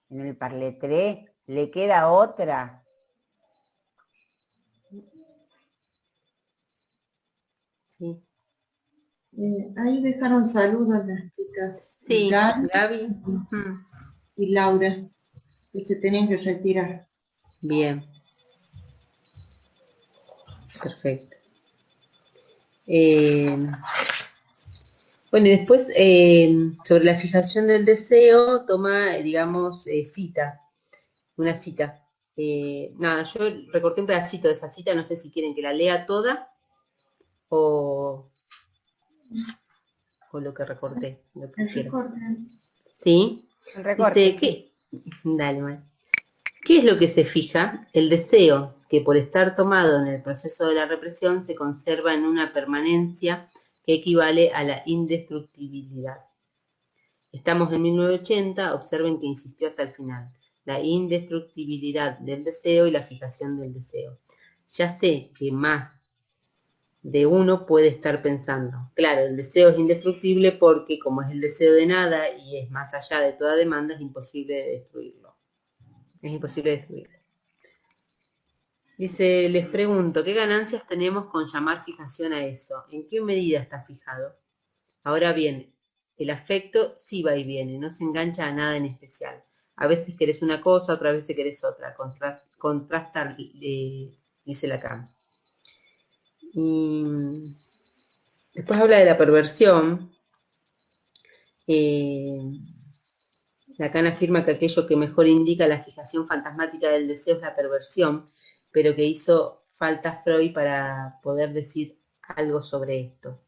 D: en el parletré, le queda otra.
A: Sí.
C: Ahí dejaron saludos las chicas.
A: Sí, Gaby
C: y Laura, que se tenían que retirar.
A: Bien. Perfecto. Bueno, y después, sobre la fijación del deseo, toma, digamos, cita, una cita. Nada, yo recorté un pedacito de esa cita, no sé si quieren que la lea toda o lo que recorté, lo que quieran. ¿Sí? Dice, ¿qué? Dale, mal. ¿Qué es lo que se fija? El deseo, que por estar tomado en el proceso de la represión se conserva en una permanencia que equivale a la indestructibilidad. Estamos en 1980, observen que insistió hasta el final. La indestructibilidad del deseo y la fijación del deseo. Ya sé que más de uno puede estar pensando. Claro, el deseo es indestructible porque como es el deseo de nada y es más allá de toda demanda, es imposible de destruirlo. Es imposible destruirlo. Dice, les pregunto, ¿qué ganancias tenemos con llamar fijación a eso? ¿En qué medida está fijado? Ahora bien, el afecto sí va y viene, no se engancha a nada en especial. A veces querés una cosa, otras veces querés otra. Contrastar, dice Lacan. Y después habla de la perversión. Lacan afirma que aquello que mejor indica la fijación fantasmática del deseo es la perversión, pero que hizo falta Freud para poder decir algo sobre esto.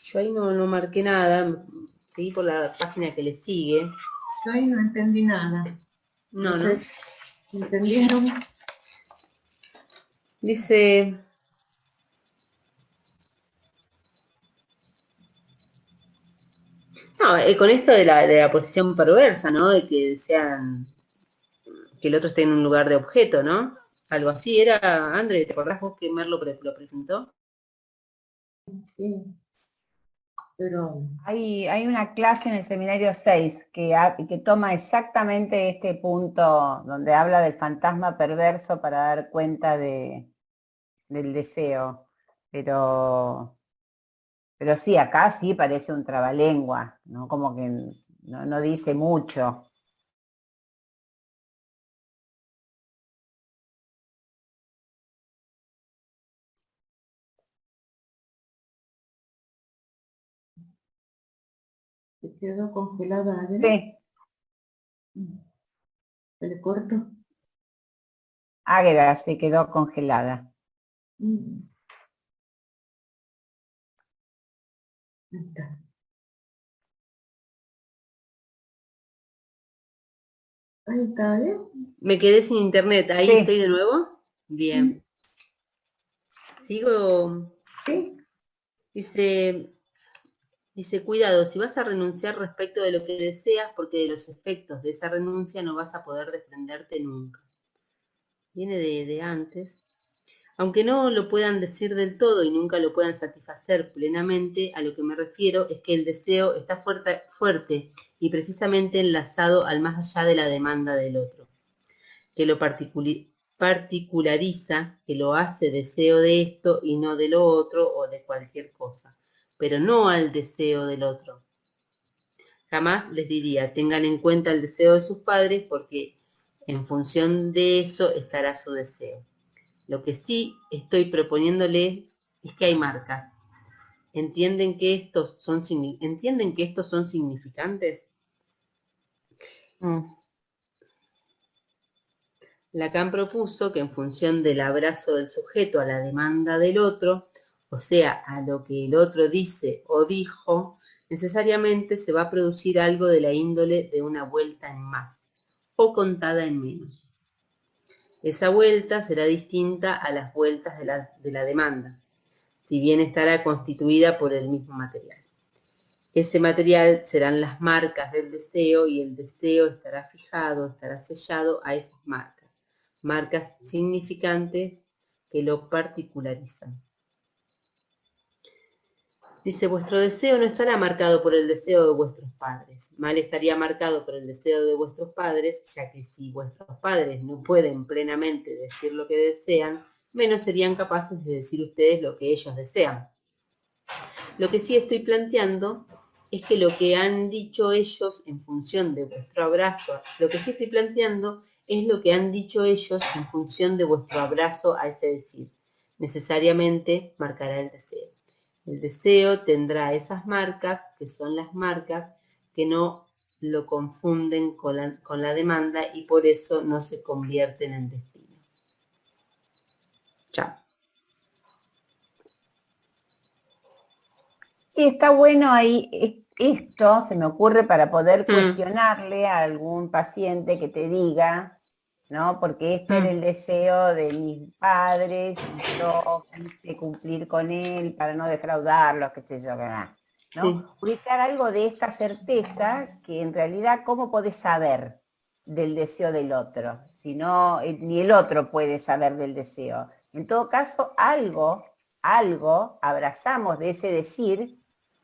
A: Yo ahí no marqué nada, seguí por la página que le sigue.
C: Yo ahí no entendí nada.
A: No.
C: ¿Entendieron?
A: Dice, no, con esto de la posición perversa, ¿no? De que desean, que el otro esté en un lugar de objeto, ¿no? Algo así era, André, ¿te acordás vos que Merlo lo presentó?
C: Sí, pero...
D: Hay una clase en el seminario 6 que toma exactamente este punto donde habla del fantasma perverso para dar cuenta del deseo. Pero sí, acá sí parece un trabalengua, ¿no? Como que no dice mucho.
C: Se quedó congelada, ¿verdad?
D: Sí.
C: ¿Se le corto?
D: Águeda se quedó congelada.
C: Ahí está. Ahí está, ¿eh?
A: Me quedé sin internet, ¿ahí
D: Sí.
A: estoy de nuevo? Bien. Sigo,
C: Sí.
A: dice, cuidado, si vas a renunciar respecto de lo que deseas, porque de los efectos de esa renuncia no vas a poder desprenderte nunca. Viene de antes. Aunque no lo puedan decir del todo y nunca lo puedan satisfacer plenamente, a lo que me refiero es que el deseo está fuerte y precisamente enlazado al más allá de la demanda del otro, que lo particulariza, que lo hace deseo de esto y no de lo otro o de cualquier cosa, pero no al deseo del otro. Jamás les diría, tengan en cuenta el deseo de sus padres porque en función de eso estará su deseo. Lo que sí estoy proponiéndoles es que hay marcas. ¿Entienden que estos son significantes? Lacan propuso que en función del abrazo del sujeto a la demanda del otro, o sea, a lo que el otro dice o dijo, necesariamente se va a producir algo de la índole de una vuelta en más, o contada en menos. Esa vuelta será distinta a las vueltas de la demanda, si bien estará constituida por el mismo material. Ese material serán las marcas del deseo y el deseo estará fijado, estará sellado a esas marcas, marcas significantes que lo particularizan. Dice, vuestro deseo no estará marcado por el deseo de vuestros padres, mal estaría marcado por el deseo de vuestros padres, ya que si vuestros padres no pueden plenamente decir lo que desean, menos serían capaces de decir ustedes lo que ellos desean. Lo que sí estoy planteando es que lo que han dicho ellos en función de vuestro abrazo, lo que sí estoy planteando es lo que han dicho ellos en función de vuestro abrazo a ese decir. Necesariamente marcará el deseo. El deseo tendrá esas marcas, que son las marcas que no lo confunden con la demanda y por eso no se convierten en destino. Chao.
D: Y está bueno ahí, esto se me ocurre para poder cuestionarle a algún paciente que te diga, ¿no? Porque este era el deseo de mis padres, y yo quise cumplir con él para no defraudarlos, qué sé yo, ¿no? Sí. Ubicar algo de esta certeza que en realidad, ¿cómo podés saber del deseo del otro? Si no, ni el otro puede saber del deseo. En todo caso, algo abrazamos de ese decir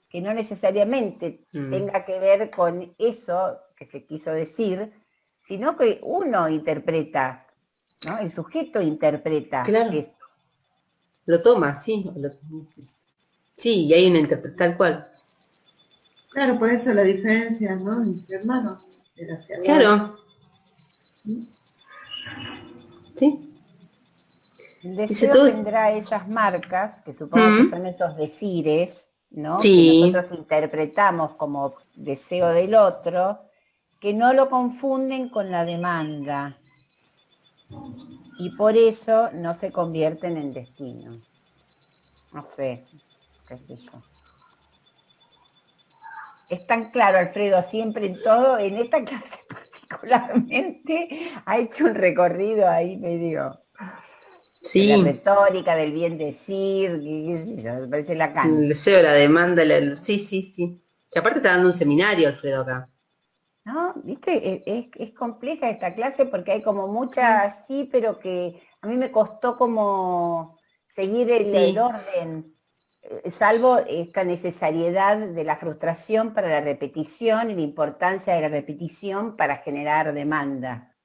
D: que no necesariamente tenga que ver con eso que se quiso decir, sino que uno interpreta, ¿no? El sujeto interpreta.
A: Claro. Eso. Lo toma, sí. Sí, y hay una interpretación tal cual.
C: Claro, por eso la diferencia, ¿no? Entre hermanos.
A: Claro. Sí.
D: El deseo tendrá esas marcas, que supongo que son esos decires, ¿no? Sí. Que nosotros interpretamos como deseo del otro, que no lo confunden con la demanda. Y por eso no se convierten en destino. No sé, qué sé yo. Es tan claro, Alfredo, siempre en todo, en esta clase particularmente, ha hecho un recorrido ahí medio... Sí. De la retórica, del bien decir, qué sé yo, me parece Lacan.
A: El deseo, la demanda, sí. Que aparte está dando un seminario, Alfredo, acá.
D: ¿No? ¿Viste? Es compleja esta clase porque hay como muchas, sí, pero que a mí me costó como seguir el orden, salvo esta necesariedad de la frustración para la repetición y la importancia de la repetición para generar demanda,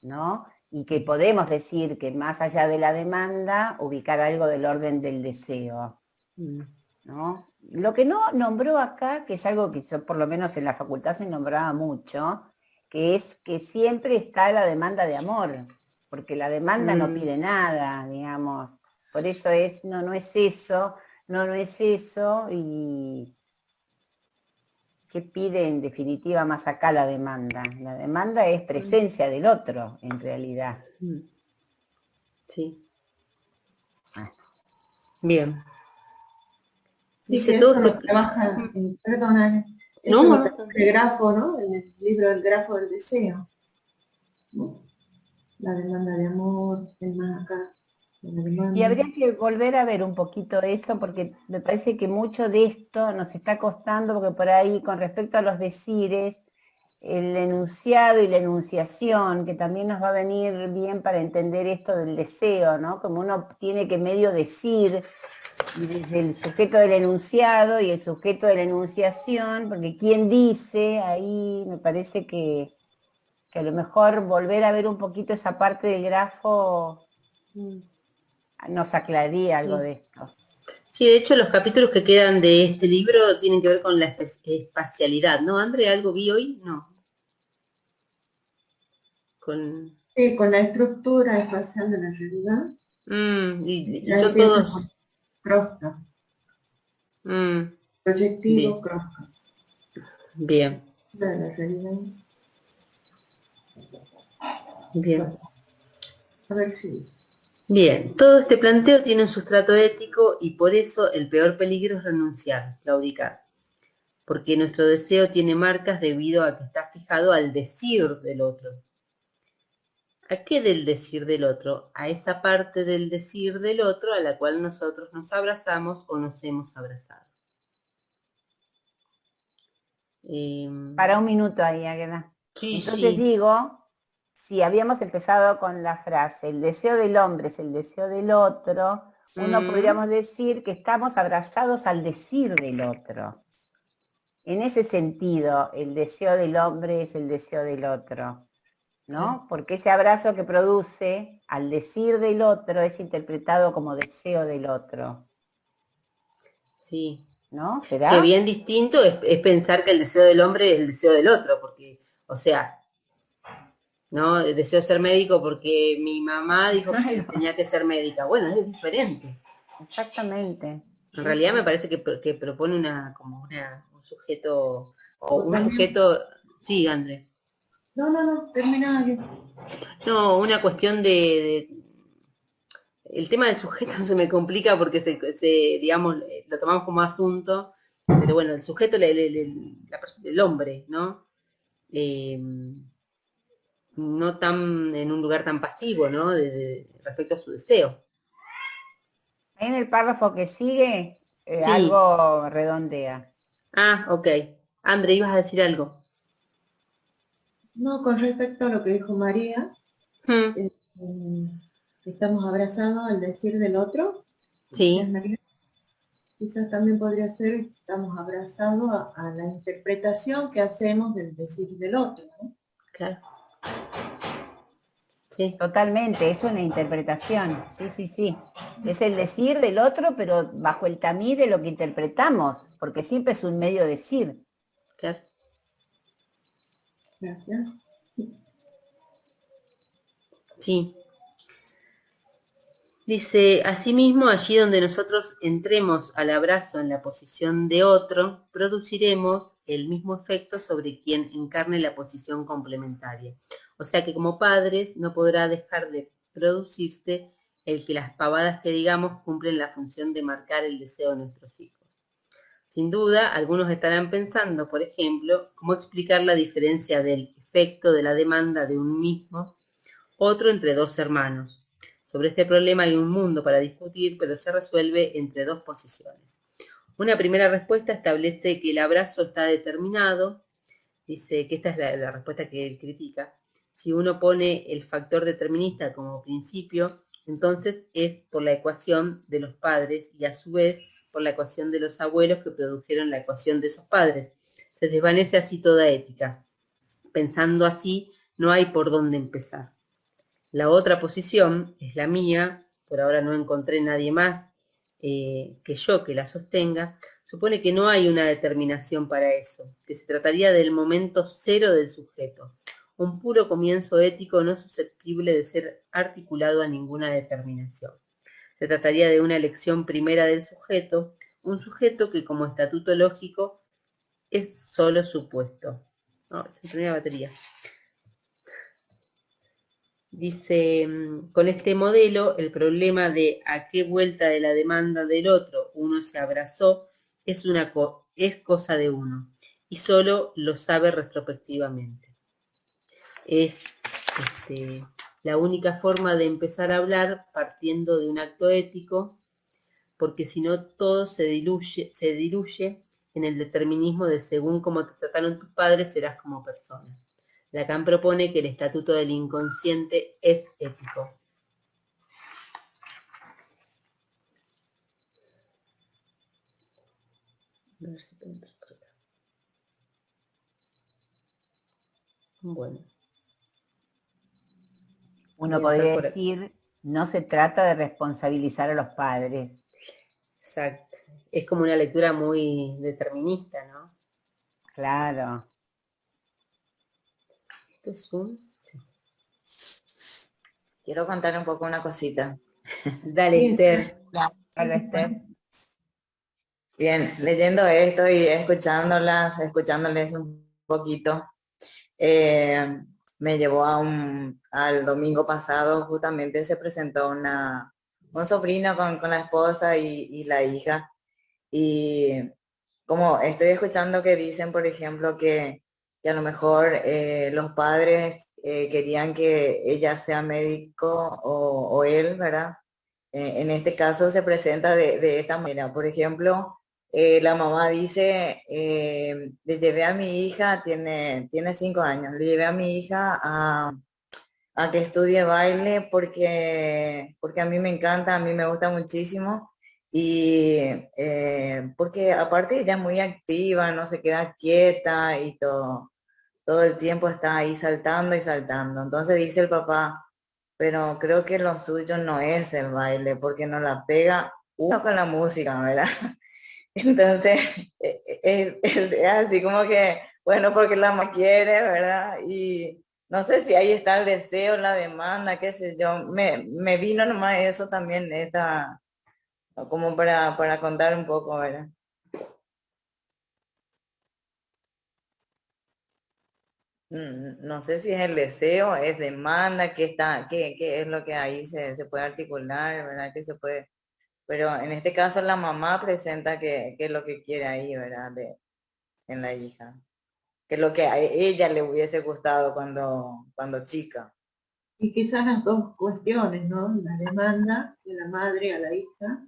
D: ¿no? Y que podemos decir que más allá de la demanda, ubicar algo del orden del deseo, ¿no? Lo que no nombró acá, que es algo que yo por lo menos en la facultad se nombraba mucho, que es que siempre está la demanda de amor, porque la demanda no pide nada, digamos. Por eso es, no es eso, no es eso, y ¿qué pide en definitiva más acá la demanda? La demanda es presencia del otro, en realidad.
A: Sí. Bien.
C: Sí, dice que todo eso lo trabaja, perdona, eso
A: no,
C: lo trabaja el grafo, ¿no? En el libro del grafo del deseo. ¿No? La demanda de amor, el más acá.
D: Y habría que volver a ver un poquito eso, porque me parece que mucho de esto nos está costando, porque por ahí con respecto a los decires, el enunciado y la enunciación, que también nos va a venir bien para entender esto del deseo, ¿no? Como uno tiene que medio decir, y desde el sujeto del enunciado y el sujeto de la enunciación, porque quien dice, ahí me parece que a lo mejor volver a ver un poquito esa parte del grafo nos aclararía algo de esto.
A: Sí, de hecho los capítulos que quedan de este libro tienen que ver con la espacialidad, ¿no? André, ¿algo vi hoy? No.
C: Sí, con la estructura espacial de la realidad.
A: Y son todos...
C: Crosta. Proyectivo, Crosta.
A: Bien.
C: De la realidad.
A: Bien.
C: Bueno, a ver si...
A: Bien, todo este planteo tiene un sustrato ético y por eso el peor peligro es renunciar, claudicar. Porque nuestro deseo tiene marcas debido a que está fijado al decir del otro. ¿A qué del decir del otro? A esa parte del decir del otro a la cual nosotros nos abrazamos o nos hemos abrazado.
D: Para un minuto ahí, Águeda.
A: Sí,
D: entonces digo, si habíamos empezado con la frase, el deseo del hombre es el deseo del otro, uno podríamos decir que estamos abrazados al decir del otro. En ese sentido, el deseo del hombre es el deseo del otro, ¿no? Porque ese abrazo que produce al decir del otro es interpretado como deseo del otro.
A: Sí.
D: ¿No? ¿Será?
A: Que bien distinto es pensar que el deseo del hombre es el deseo del otro, porque, o sea, ¿no? Deseo ser médico porque mi mamá dijo que tenía que ser médica. Bueno, es diferente.
D: Exactamente.
A: En realidad me parece que propone un sujeto, o un sujeto... Sí, André.
C: No, termina.
A: No, una cuestión de... El tema del sujeto se me complica porque digamos, lo tomamos como asunto, pero bueno, el sujeto, el hombre, ¿no? No tan en un lugar tan pasivo, ¿no? Respecto a su deseo.
D: Ahí en el párrafo que sigue, algo redondea.
A: Ah, ok. André, ibas a decir algo.
C: No, con respecto a lo que dijo María, estamos abrazados al decir del otro.
A: Sí.
C: María, quizás también podría ser, estamos abrazados a la interpretación que hacemos del decir del otro, ¿no?
A: Claro. Sí.
D: Totalmente, es una interpretación, sí. Es el decir del otro, pero bajo el tamiz de lo que interpretamos, porque siempre es un medio decir.
A: Claro.
C: Gracias.
A: Sí. Dice, asimismo, allí donde nosotros entremos al abrazo en la posición de otro, produciremos el mismo efecto sobre quien encarne la posición complementaria. O sea que como padres no podrá dejar de producirse el que las pavadas que digamos cumplen la función de marcar el deseo de nuestros hijos. Sin duda, algunos estarán pensando, por ejemplo, cómo explicar la diferencia del efecto de la demanda de un mismo otro entre dos hermanos. Sobre este problema hay un mundo para discutir, pero se resuelve entre dos posiciones. Una primera respuesta establece que el abrazo está determinado dice que esta es la respuesta que él critica. Si uno pone el factor determinista como principio, entonces es por la ecuación de los padres y a su vez por la ecuación de los abuelos que produjeron la ecuación de esos padres. Se desvanece así toda ética. Pensando así, no hay por dónde empezar. La otra posición es la mía, por ahora no encontré nadie más que yo que la sostenga, supone que no hay una determinación para eso, que se trataría del momento cero del sujeto, un puro comienzo ético no susceptible de ser articulado a ninguna determinación. Se trataría de una elección primera del sujeto, un sujeto que como estatuto lógico es solo supuesto. No, se termina la batería. Dice, con este modelo, el problema de a qué vuelta de la demanda del otro uno se abrazó es cosa de uno, y solo lo sabe retrospectivamente. Es la única forma de empezar a hablar partiendo de un acto ético, porque si no todo se diluye en el determinismo de según cómo te trataron tus padres serás como persona. Lacan propone que el estatuto del inconsciente es ético. A ver si puedo interpretar. Bueno.
D: Uno podría decir, no se trata de responsabilizar a los padres.
A: Exacto. Es como una lectura muy determinista, ¿no?
D: Claro.
A: ¿Esto es un? Sí.
B: Quiero contar un poco una cosita.
A: Dale, Esther.
D: Hola, Esther.
B: Bien, leyendo esto y escuchándoles un poquito, me llevó al domingo pasado, justamente se presentó un sobrino con la esposa y la hija. Y como estoy escuchando que dicen, por ejemplo, que a lo mejor los padres querían que ella sea médico o él, ¿verdad? En este caso se presenta de esta manera. Por ejemplo, la mamá dice, le llevé a mi hija, tiene 5 años, le llevé a mi hija a que estudie baile porque a mí me encanta, a mí me gusta muchísimo y porque aparte ella es muy activa, no se queda quieta y todo el tiempo está ahí saltando y saltando. Entonces dice el papá, pero creo que lo suyo no es el baile porque no la pega uno con la música, ¿verdad? Entonces es así como que, bueno, porque la mamá quiere, ¿verdad? Y no sé si ahí está el deseo, la demanda, qué sé yo. Me vino nomás eso también, como para contar un poco, ¿verdad? No sé si es el deseo, es demanda, qué es lo que ahí se puede articular, ¿verdad? Que se puede, pero en este caso la mamá presenta que es lo que quiere ahí, ¿verdad? En la hija. Que es lo que a ella le hubiese gustado cuando chica.
C: Y quizás las dos cuestiones, ¿no? La demanda de la madre a la hija,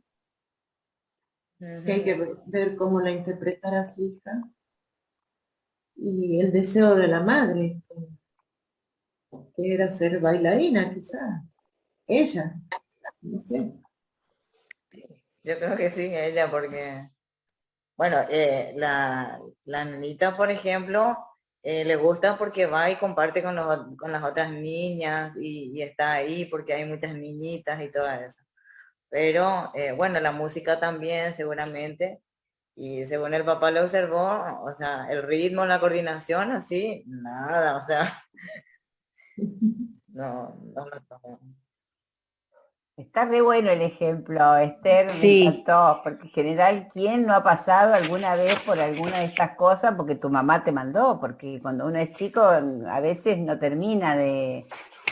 C: que hay que ver cómo la interpretará su hija, y el deseo de la madre, que era ser bailarina, quizás. Ella, no sé.
B: Yo creo que sí, ella, porque, bueno, la nenita, por ejemplo, le gusta porque va y comparte con las otras niñas y está ahí porque hay muchas niñitas y todo eso. Pero, bueno, la música también seguramente, y según el papá lo observó, o sea, el ritmo, la coordinación, así, nada, o sea, no lo tomo.
D: Está re bueno el ejemplo, Esther, me encantó, porque en general, ¿quién no ha pasado alguna vez por alguna de estas cosas? Porque tu mamá te mandó, porque cuando uno es chico a veces no termina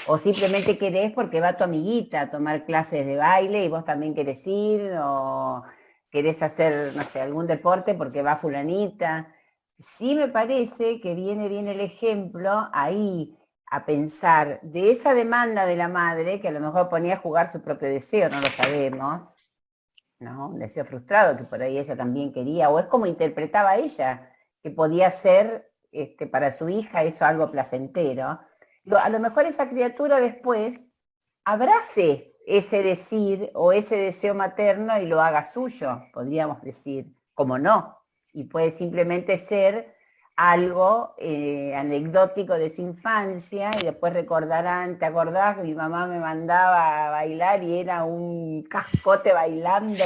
D: o simplemente querés porque va tu amiguita a tomar clases de baile y vos también querés ir, o querés hacer, no sé, algún deporte porque va fulanita. Sí me parece que viene bien el ejemplo ahí a pensar de esa demanda de la madre, que a lo mejor ponía a jugar su propio deseo, no lo sabemos, ¿no? Un deseo frustrado que por ahí ella también quería, o es como interpretaba ella, que podía ser para su hija eso algo placentero, digo, a lo mejor esa criatura después abrace ese decir o ese deseo materno y lo haga suyo, podríamos decir, como no, y puede simplemente ser algo anecdótico de su infancia y después recordarán, ¿te acordás que mi mamá me mandaba a bailar y era un cascote bailando?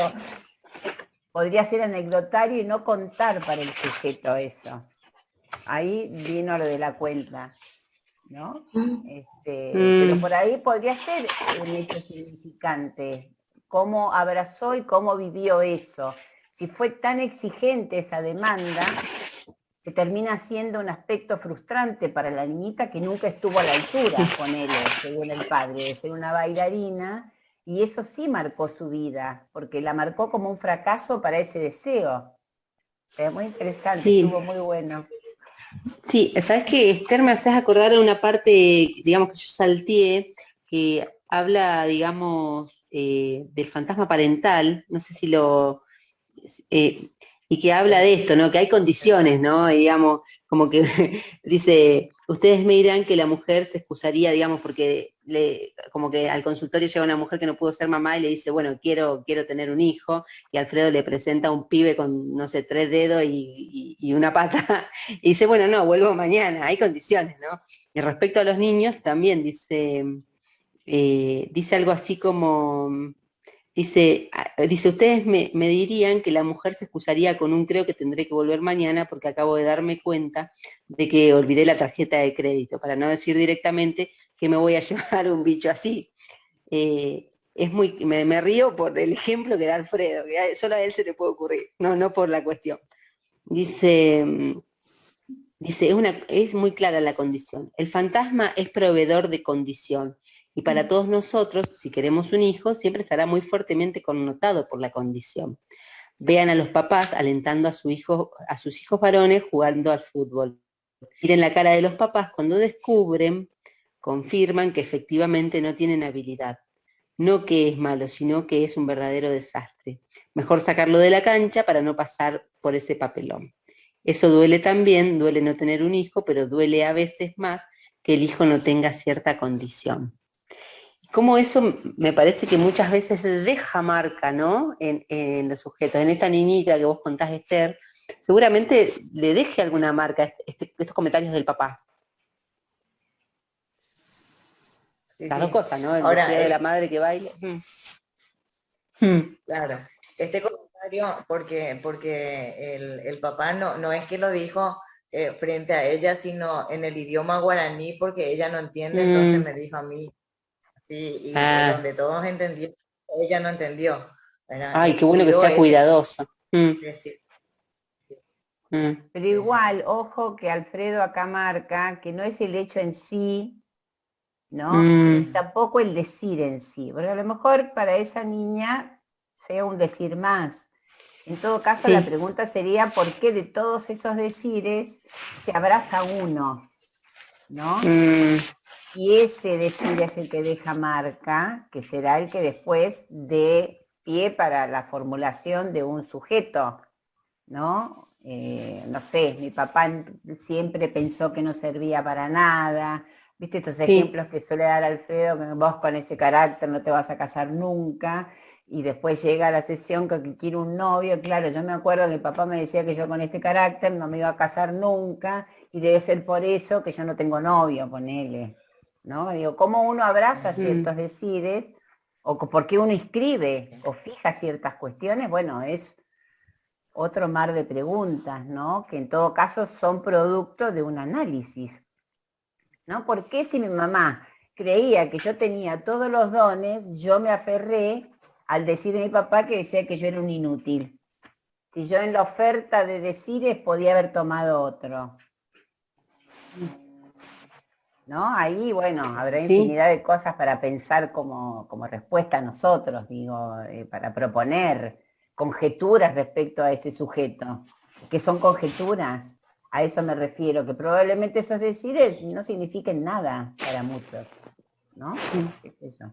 D: Podría ser anecdotario y no contar para el sujeto eso. Ahí vino lo de la cuenta, ¿no? Pero por ahí podría ser un hecho significante, cómo abrazó y cómo vivió eso. Si fue tan exigente esa demanda, que termina siendo un aspecto frustrante para la niñita que nunca estuvo a la altura, ponele, según el padre, de ser una bailarina, y eso sí marcó su vida, porque la marcó como un fracaso para ese deseo. Es muy interesante, sí. Estuvo muy bueno.
A: Sí, sabes que Esther, me haces acordar de una parte, digamos, que yo salteé, que habla, digamos, del fantasma parental, no sé si lo... y que habla de esto, ¿no? Que hay condiciones, ¿no? Y, digamos, como que dice, ustedes me dirán que la mujer se excusaría, digamos, porque como que al consultorio llega una mujer que no pudo ser mamá y le dice, bueno, quiero tener un hijo, y Alfredo le presenta un pibe con, no sé, 3 dedos y una pata, y dice, bueno, no, vuelvo mañana, hay condiciones, ¿no? Y respecto a los niños, también dice algo así como... Dice, ustedes me dirían que la mujer se excusaría con un creo que tendré que volver mañana porque acabo de darme cuenta de que olvidé la tarjeta de crédito, para no decir directamente que me voy a llevar un bicho así. Me río por el ejemplo que da Alfredo, que solo a él se le puede ocurrir, no por la cuestión. Dice, es muy clara la condición. El fantasma es proveedor de condición. Y para todos nosotros, si queremos un hijo, siempre estará muy fuertemente connotado por la condición. Vean a los papás alentando a sus hijos varones jugando al fútbol. Miren la cara de los papás cuando descubren, confirman que efectivamente no tienen habilidad. No que es malo, sino que es un verdadero desastre. Mejor sacarlo de la cancha para no pasar por ese papelón. Eso duele también, duele no tener un hijo, pero duele a veces más que el hijo no tenga cierta condición. Como eso me parece que muchas veces deja marca, ¿no? En los sujetos. En esta niñita que vos contás, Esther, seguramente le deje alguna marca estos comentarios del papá.
B: Sí,
A: Las dos cosas, ¿no? El
B: Ahora,
A: deseo de la madre que baile.
B: Claro, este comentario, porque el papá no es que lo dijo frente a ella, sino en el idioma guaraní, porque ella no entiende, entonces me dijo a mí. Sí, y donde todos entendieron, ella no entendió.
A: Ay, qué bueno que sea cuidadoso.
D: Pero igual, ojo que Alfredo acá marca que no es el hecho en sí, ¿no? Tampoco el decir en sí, porque a lo mejor para esa niña sea un decir más. En todo caso, la pregunta sería ¿por qué de todos esos decires se abraza uno? ¿No? Y ese decir es el que deja marca, que será el que después dé pie para la formulación de un sujeto, ¿no? No sé, mi papá siempre pensó que no servía para nada, ¿viste estos ejemplos que suele dar Alfredo, que vos con ese carácter no te vas a casar nunca? Y después llega la sesión que quiere un novio, claro, yo me acuerdo que mi papá me decía que yo con este carácter no me iba a casar nunca, y debe ser por eso que yo no tengo novio, ponele, ¿no? Digo, ¿cómo uno abraza ciertos decires? O por qué uno escribe o fija ciertas cuestiones, bueno, es otro mar de preguntas, ¿no? Que en todo caso son producto de un análisis, ¿no? ¿Por qué si mi mamá creía que yo tenía todos los dones, yo me aferré al decir de mi papá que decía que yo era un inútil? Si yo en la oferta de decires podía haber tomado otro. ¿No? Ahí, bueno, habrá infinidad de cosas para pensar como respuesta a nosotros, digo, para proponer conjeturas respecto a ese sujeto. ¿Qué son conjeturas? A eso me refiero, que probablemente esos decires no signifiquen nada para muchos, ¿no? ¿Qué sé yo?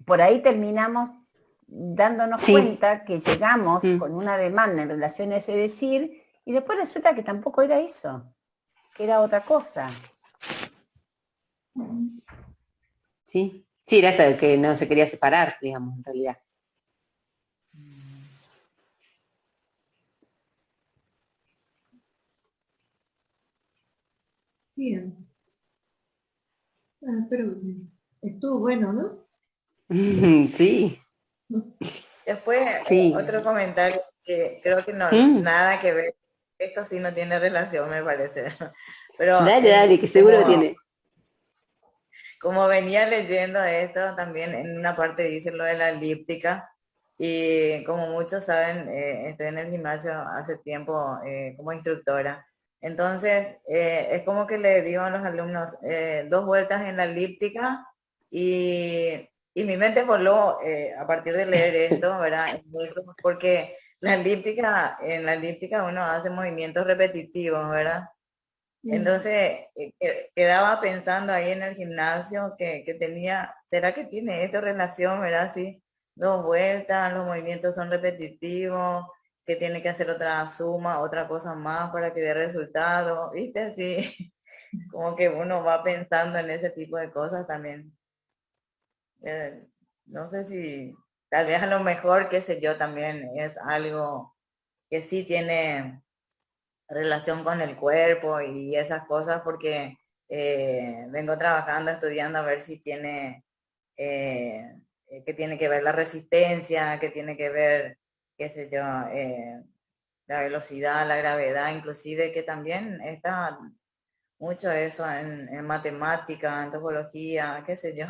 D: Por ahí terminamos dándonos cuenta que llegamos con una demanda en relación a ese decir Y después resulta que tampoco era eso, que era otra cosa.
A: Sí, sí, era hasta que no se quería separar, digamos, en realidad.
C: Bien. Ah, pero estuvo bueno, ¿no?
A: Sí,
B: Después,
A: sí.
B: otro comentario que creo que no,
A: Mm.
B: nada que ver, esto sí no tiene relación, me parece, pero
A: Dale, dale, que seguro
B: como,
A: tiene.
B: como venía leyendo esto, también en una parte dice lo de la elíptica, y como muchos saben, estoy en el gimnasio hace tiempo como instructora, entonces es como que le digo a los alumnos 2 vueltas en la elíptica y mi mente voló a partir de leer esto, ¿verdad? Entonces, porque en la elíptica uno hace movimientos repetitivos, ¿verdad? Entonces, quedaba pensando ahí en el gimnasio que tenía, ¿será que tiene esto relación, verdad? Sí, 2 vueltas, los movimientos son repetitivos, que tiene que hacer otra suma, otra cosa más para que dé resultado, ¿viste? Así, como que uno va pensando en ese tipo de cosas también. No sé si, tal vez a lo mejor, qué sé yo, también es algo que sí tiene relación con el cuerpo y esas cosas porque vengo trabajando, estudiando a ver si tiene, que tiene que ver la resistencia, que tiene que ver, qué sé yo, la velocidad, la gravedad, inclusive que también está mucho eso en matemática, antropología, qué sé yo.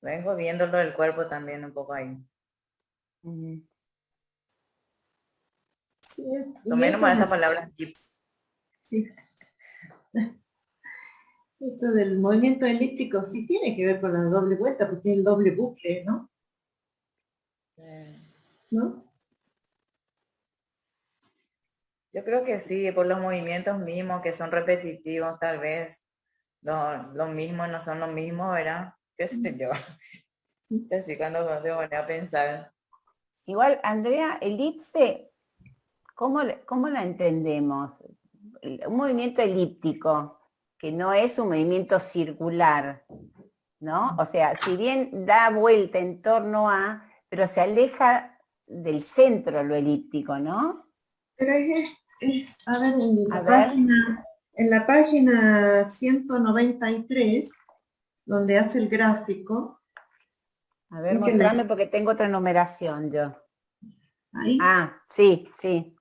B: Vengo viendo lo del cuerpo también un poco ahí.
C: Sí, y
B: Tomé
C: esto,
B: nomás esa palabra aquí.
C: sí, esto del movimiento elíptico sí tiene que ver con la doble vuelta, porque es el doble bucle, ¿no? ¿No?
B: Yo creo que sí, por los movimientos mismos que son repetitivos, tal vez los mismos no son los mismos, ¿verdad? ¿Qué sé yo? Así cuando te voy a pensar.
D: Igual, Andrea, elipse, ¿cómo la entendemos? Un movimiento elíptico, que no es un movimiento circular, ¿no? O sea, si bien da vuelta en torno a, pero se aleja del centro lo elíptico, ¿no?
C: Pero a ver,
D: A ver,
C: en la página 193, donde hace el gráfico,
D: a ver,
C: es que
D: mostrame porque tengo otra numeración yo.
C: ahí,
D: Ah, sí, sí,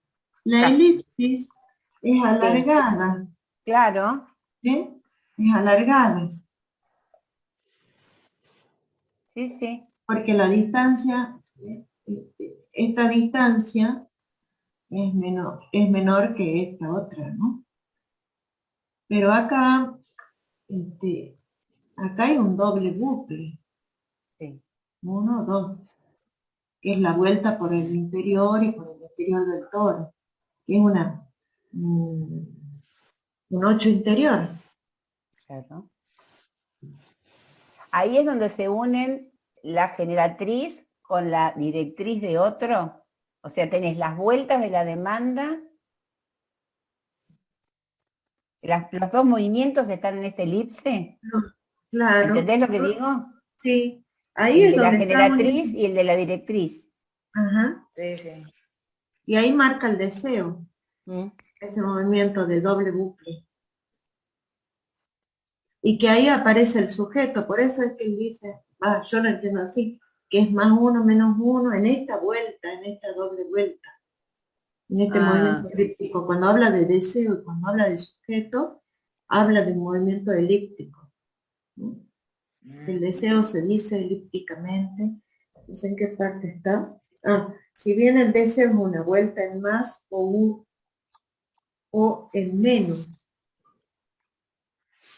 C: la
D: acá,
C: elipsis es
D: sí,
C: alargada,
D: claro,
C: ¿sí? Es alargada,
D: sí, sí.
C: porque la distancia, esta distancia es menor que esta otra, ¿no? Pero este, acá hay un doble bucle,
D: Sí.
C: 1, 2, que es la vuelta por el interior y por el exterior del toro, que es un 8 interior.
D: Claro. Ahí es donde se unen la generatriz con la directriz de otro. O sea, tenés las vueltas de la demanda, los dos movimientos están en esta elipse.
C: Claro,
D: ¿Entendés lo que digo?
C: sí, ahí
D: El
C: es
D: de la
C: donde está
D: generatriz
C: unido.
D: y el de la directriz.
C: Ajá,
B: Sí, sí.
C: y ahí marca el deseo,
D: ¿Mm?
C: ese movimiento de doble bucle. Y que ahí aparece el sujeto, por eso es que él dice, yo lo entiendo así, que es más uno menos uno en esta vuelta, en esta doble vuelta, en este movimiento
D: Ah,
C: elíptico. Cuando habla de deseo y cuando habla de sujeto, habla de movimiento elíptico, ¿no? El deseo se dice elípticamente, no sé en qué parte está. Si bien el deseo es una vuelta en más o en menos,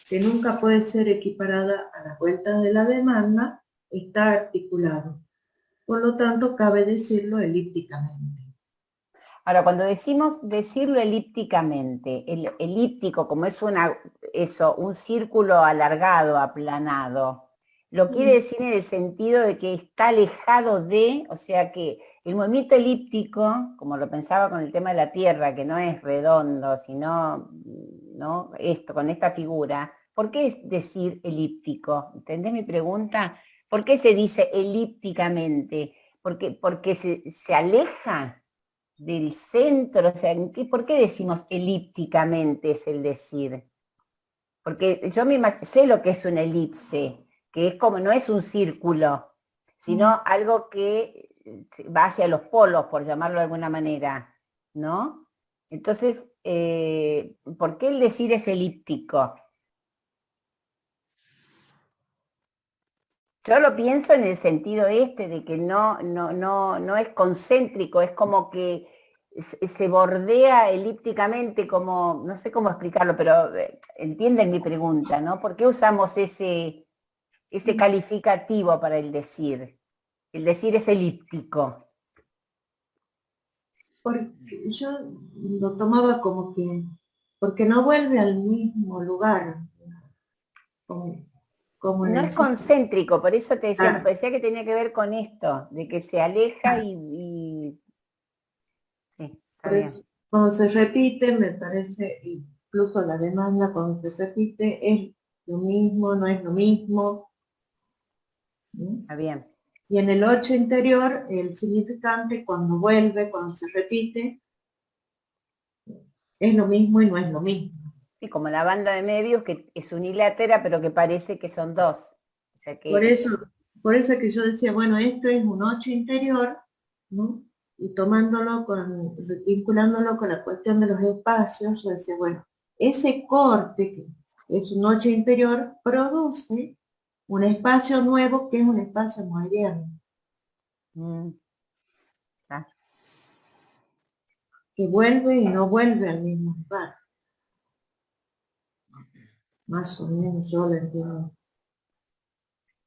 C: que nunca puede ser equiparada a las vueltas de la demanda, está articulado. Por lo tanto, cabe decirlo elípticamente.
D: ahora, cuando decimos decirlo elípticamente, el elíptico, como es un círculo alargado, aplanado, lo quiere decir en el sentido de que está alejado de, o sea que El movimiento elíptico, como lo pensaba con el tema de la Tierra, que no es redondo, sino, ¿no? Esto, con esta figura, ¿por qué es decir elíptico? ¿Entendés mi pregunta? ¿Por qué se dice elípticamente? Porque se aleja del centro, o sea, ¿por qué decimos elípticamente es el decir? Porque yo sé lo que es una elipse, que es como, no es un círculo, sino algo que va hacia los polos, por llamarlo de alguna manera, ¿no? Entonces, ¿por qué el decir es elíptico? Yo lo pienso en el sentido este de que no es concéntrico, es como que se bordea elípticamente, como, no sé cómo explicarlo, pero entienden mi pregunta, ¿no? ¿Por qué usamos ese calificativo para el decir? El decir es elíptico.
C: Porque yo lo tomaba como que, porque no vuelve al mismo lugar, como en
D: No
C: el
D: es
C: ciclo.
D: concéntrico, por eso te decía, me
C: Ah,
D: parecía que tenía que ver con esto, de que se aleja y sí, está
C: por
D: bien.
C: eso, cuando se repite, me parece, incluso la demanda cuando se repite, es lo mismo, no es lo mismo, ¿no?
D: Está bien.
C: Y en el 8 interior, el significante, cuando vuelve, cuando se repite, es lo mismo y no es lo mismo.
D: Sí, como la banda de medios que es unilátera, pero que parece que son dos. O sea
C: Por
D: que,
C: eso, por eso que yo decía, bueno, esto es un 8 interior, ¿no? Y tomándolo vinculándolo con la cuestión de los espacios, yo decía, bueno, ese corte que es un 8 interior produce un espacio nuevo que es un espacio moderno,
D: ah,
C: que vuelve y no vuelve al mismo lugar. Más o menos yo lo entiendo.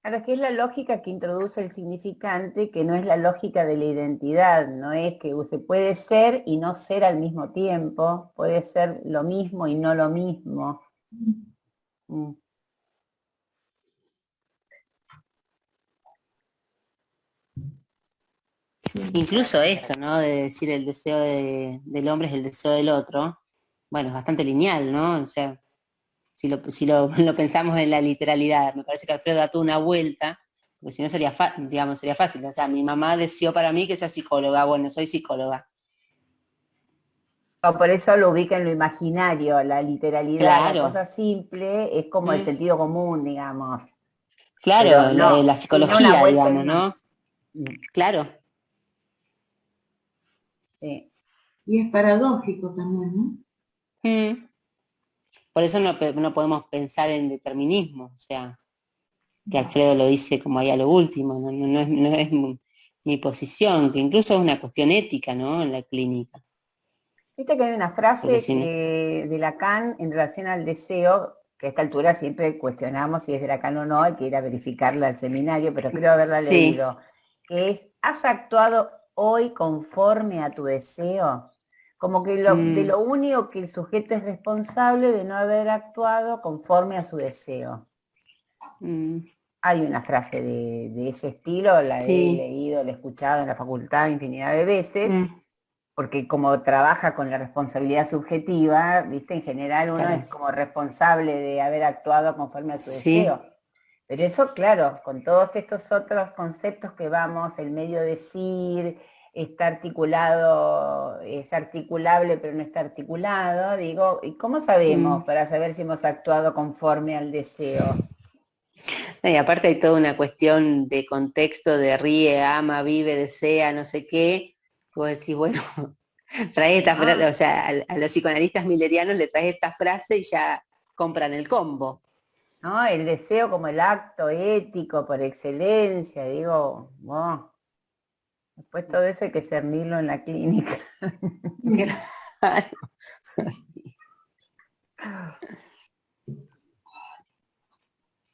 D: claro, que es la lógica que introduce el significante, que no es la lógica de la identidad, no es que se puede ser y no ser al mismo tiempo, puede ser lo mismo y no lo mismo. Mm.
A: Incluso esto, ¿no? De decir el deseo del hombre es el deseo del otro, bueno, es bastante lineal, ¿no? O sea, lo pensamos en la literalidad, me parece que Alfredo da toda una vuelta, porque si no sería, digamos, sería fácil. O sea, mi mamá deseó para mí que sea psicóloga, bueno, soy psicóloga.
D: O por eso lo ubica en lo imaginario, la literalidad, la
A: Claro,
D: cosa simple, es como el
A: mm,
D: sentido común, digamos. Pero
A: claro,
D: no,
A: la
D: tiene una
A: psicología,
D: vuelta
A: digamos,
D: en más.
A: ¿no? Claro,
D: Sí.
C: Y es paradójico también, ¿no?
A: mm. Por eso no podemos pensar en determinismo, o sea, que Alfredo lo dice como ahí a lo último, no es mi posición, que incluso es una cuestión ética, ¿no? En la clínica.
D: Viste que hay una
A: Porque
D: frase
A: si no,
D: de Lacan en relación al deseo, que a esta altura siempre cuestionamos si es de Lacan o no, hay que ir a verificarla al seminario, pero creo haberla
A: sí,
D: leído, que es, ¿has actuado hoy conforme a tu deseo? Como que de
A: mm,
D: lo único que el sujeto es responsable de no haber actuado conforme a su deseo.
A: mm,
D: Hay una frase de ese estilo, la he
A: sí,
D: leído, la he escuchado en la facultad infinidad de veces,
A: mm,
D: porque como trabaja con la responsabilidad subjetiva, ¿viste? En general uno es
A: claro,
D: como responsable de haber actuado conforme a su
A: sí,
D: deseo. Pero eso, claro, con todos estos otros conceptos que vamos, el medio decir, está articulado, es articulable pero no está articulado, digo, ¿y cómo sabemos
A: mm.
D: para saber si hemos actuado conforme al deseo?
A: No, y aparte hay toda una cuestión de contexto de ríe, ama, vive, desea, no sé qué. Vos decís, bueno, traes esta frase,
D: ¿No?
A: o sea, a los psicoanalistas millerianos le traes esta frase y ya compran el combo.
D: ¿No? El deseo como el acto ético por excelencia, digo, wow. Después todo eso hay que cernirlo en la clínica.
A: Claro.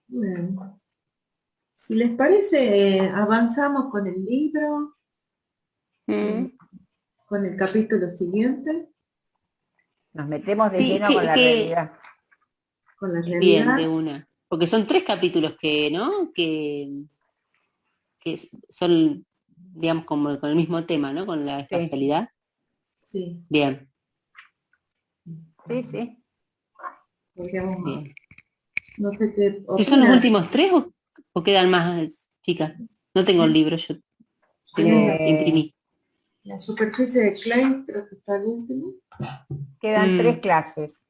C: Bueno, si les parece, avanzamos con el libro,
A: Mm.
C: eh, con el capítulo siguiente,
D: Nos metemos de
A: Sí,
D: lleno con la realidad.
C: con la
A: bien,
C: realidad.
A: de una. Porque son 3 capítulos que, ¿no? Que son digamos, como con el mismo tema, ¿no? Con la espacialidad.
C: Sí.
A: Bien.
D: Sí, sí.
C: Bien. No sé qué
A: ¿Y son los últimos 3 o quedan más, chicas? No tengo el libro, yo imprimí.
C: La superficie de Klein, creo que está el último.
D: Quedan 3 clases.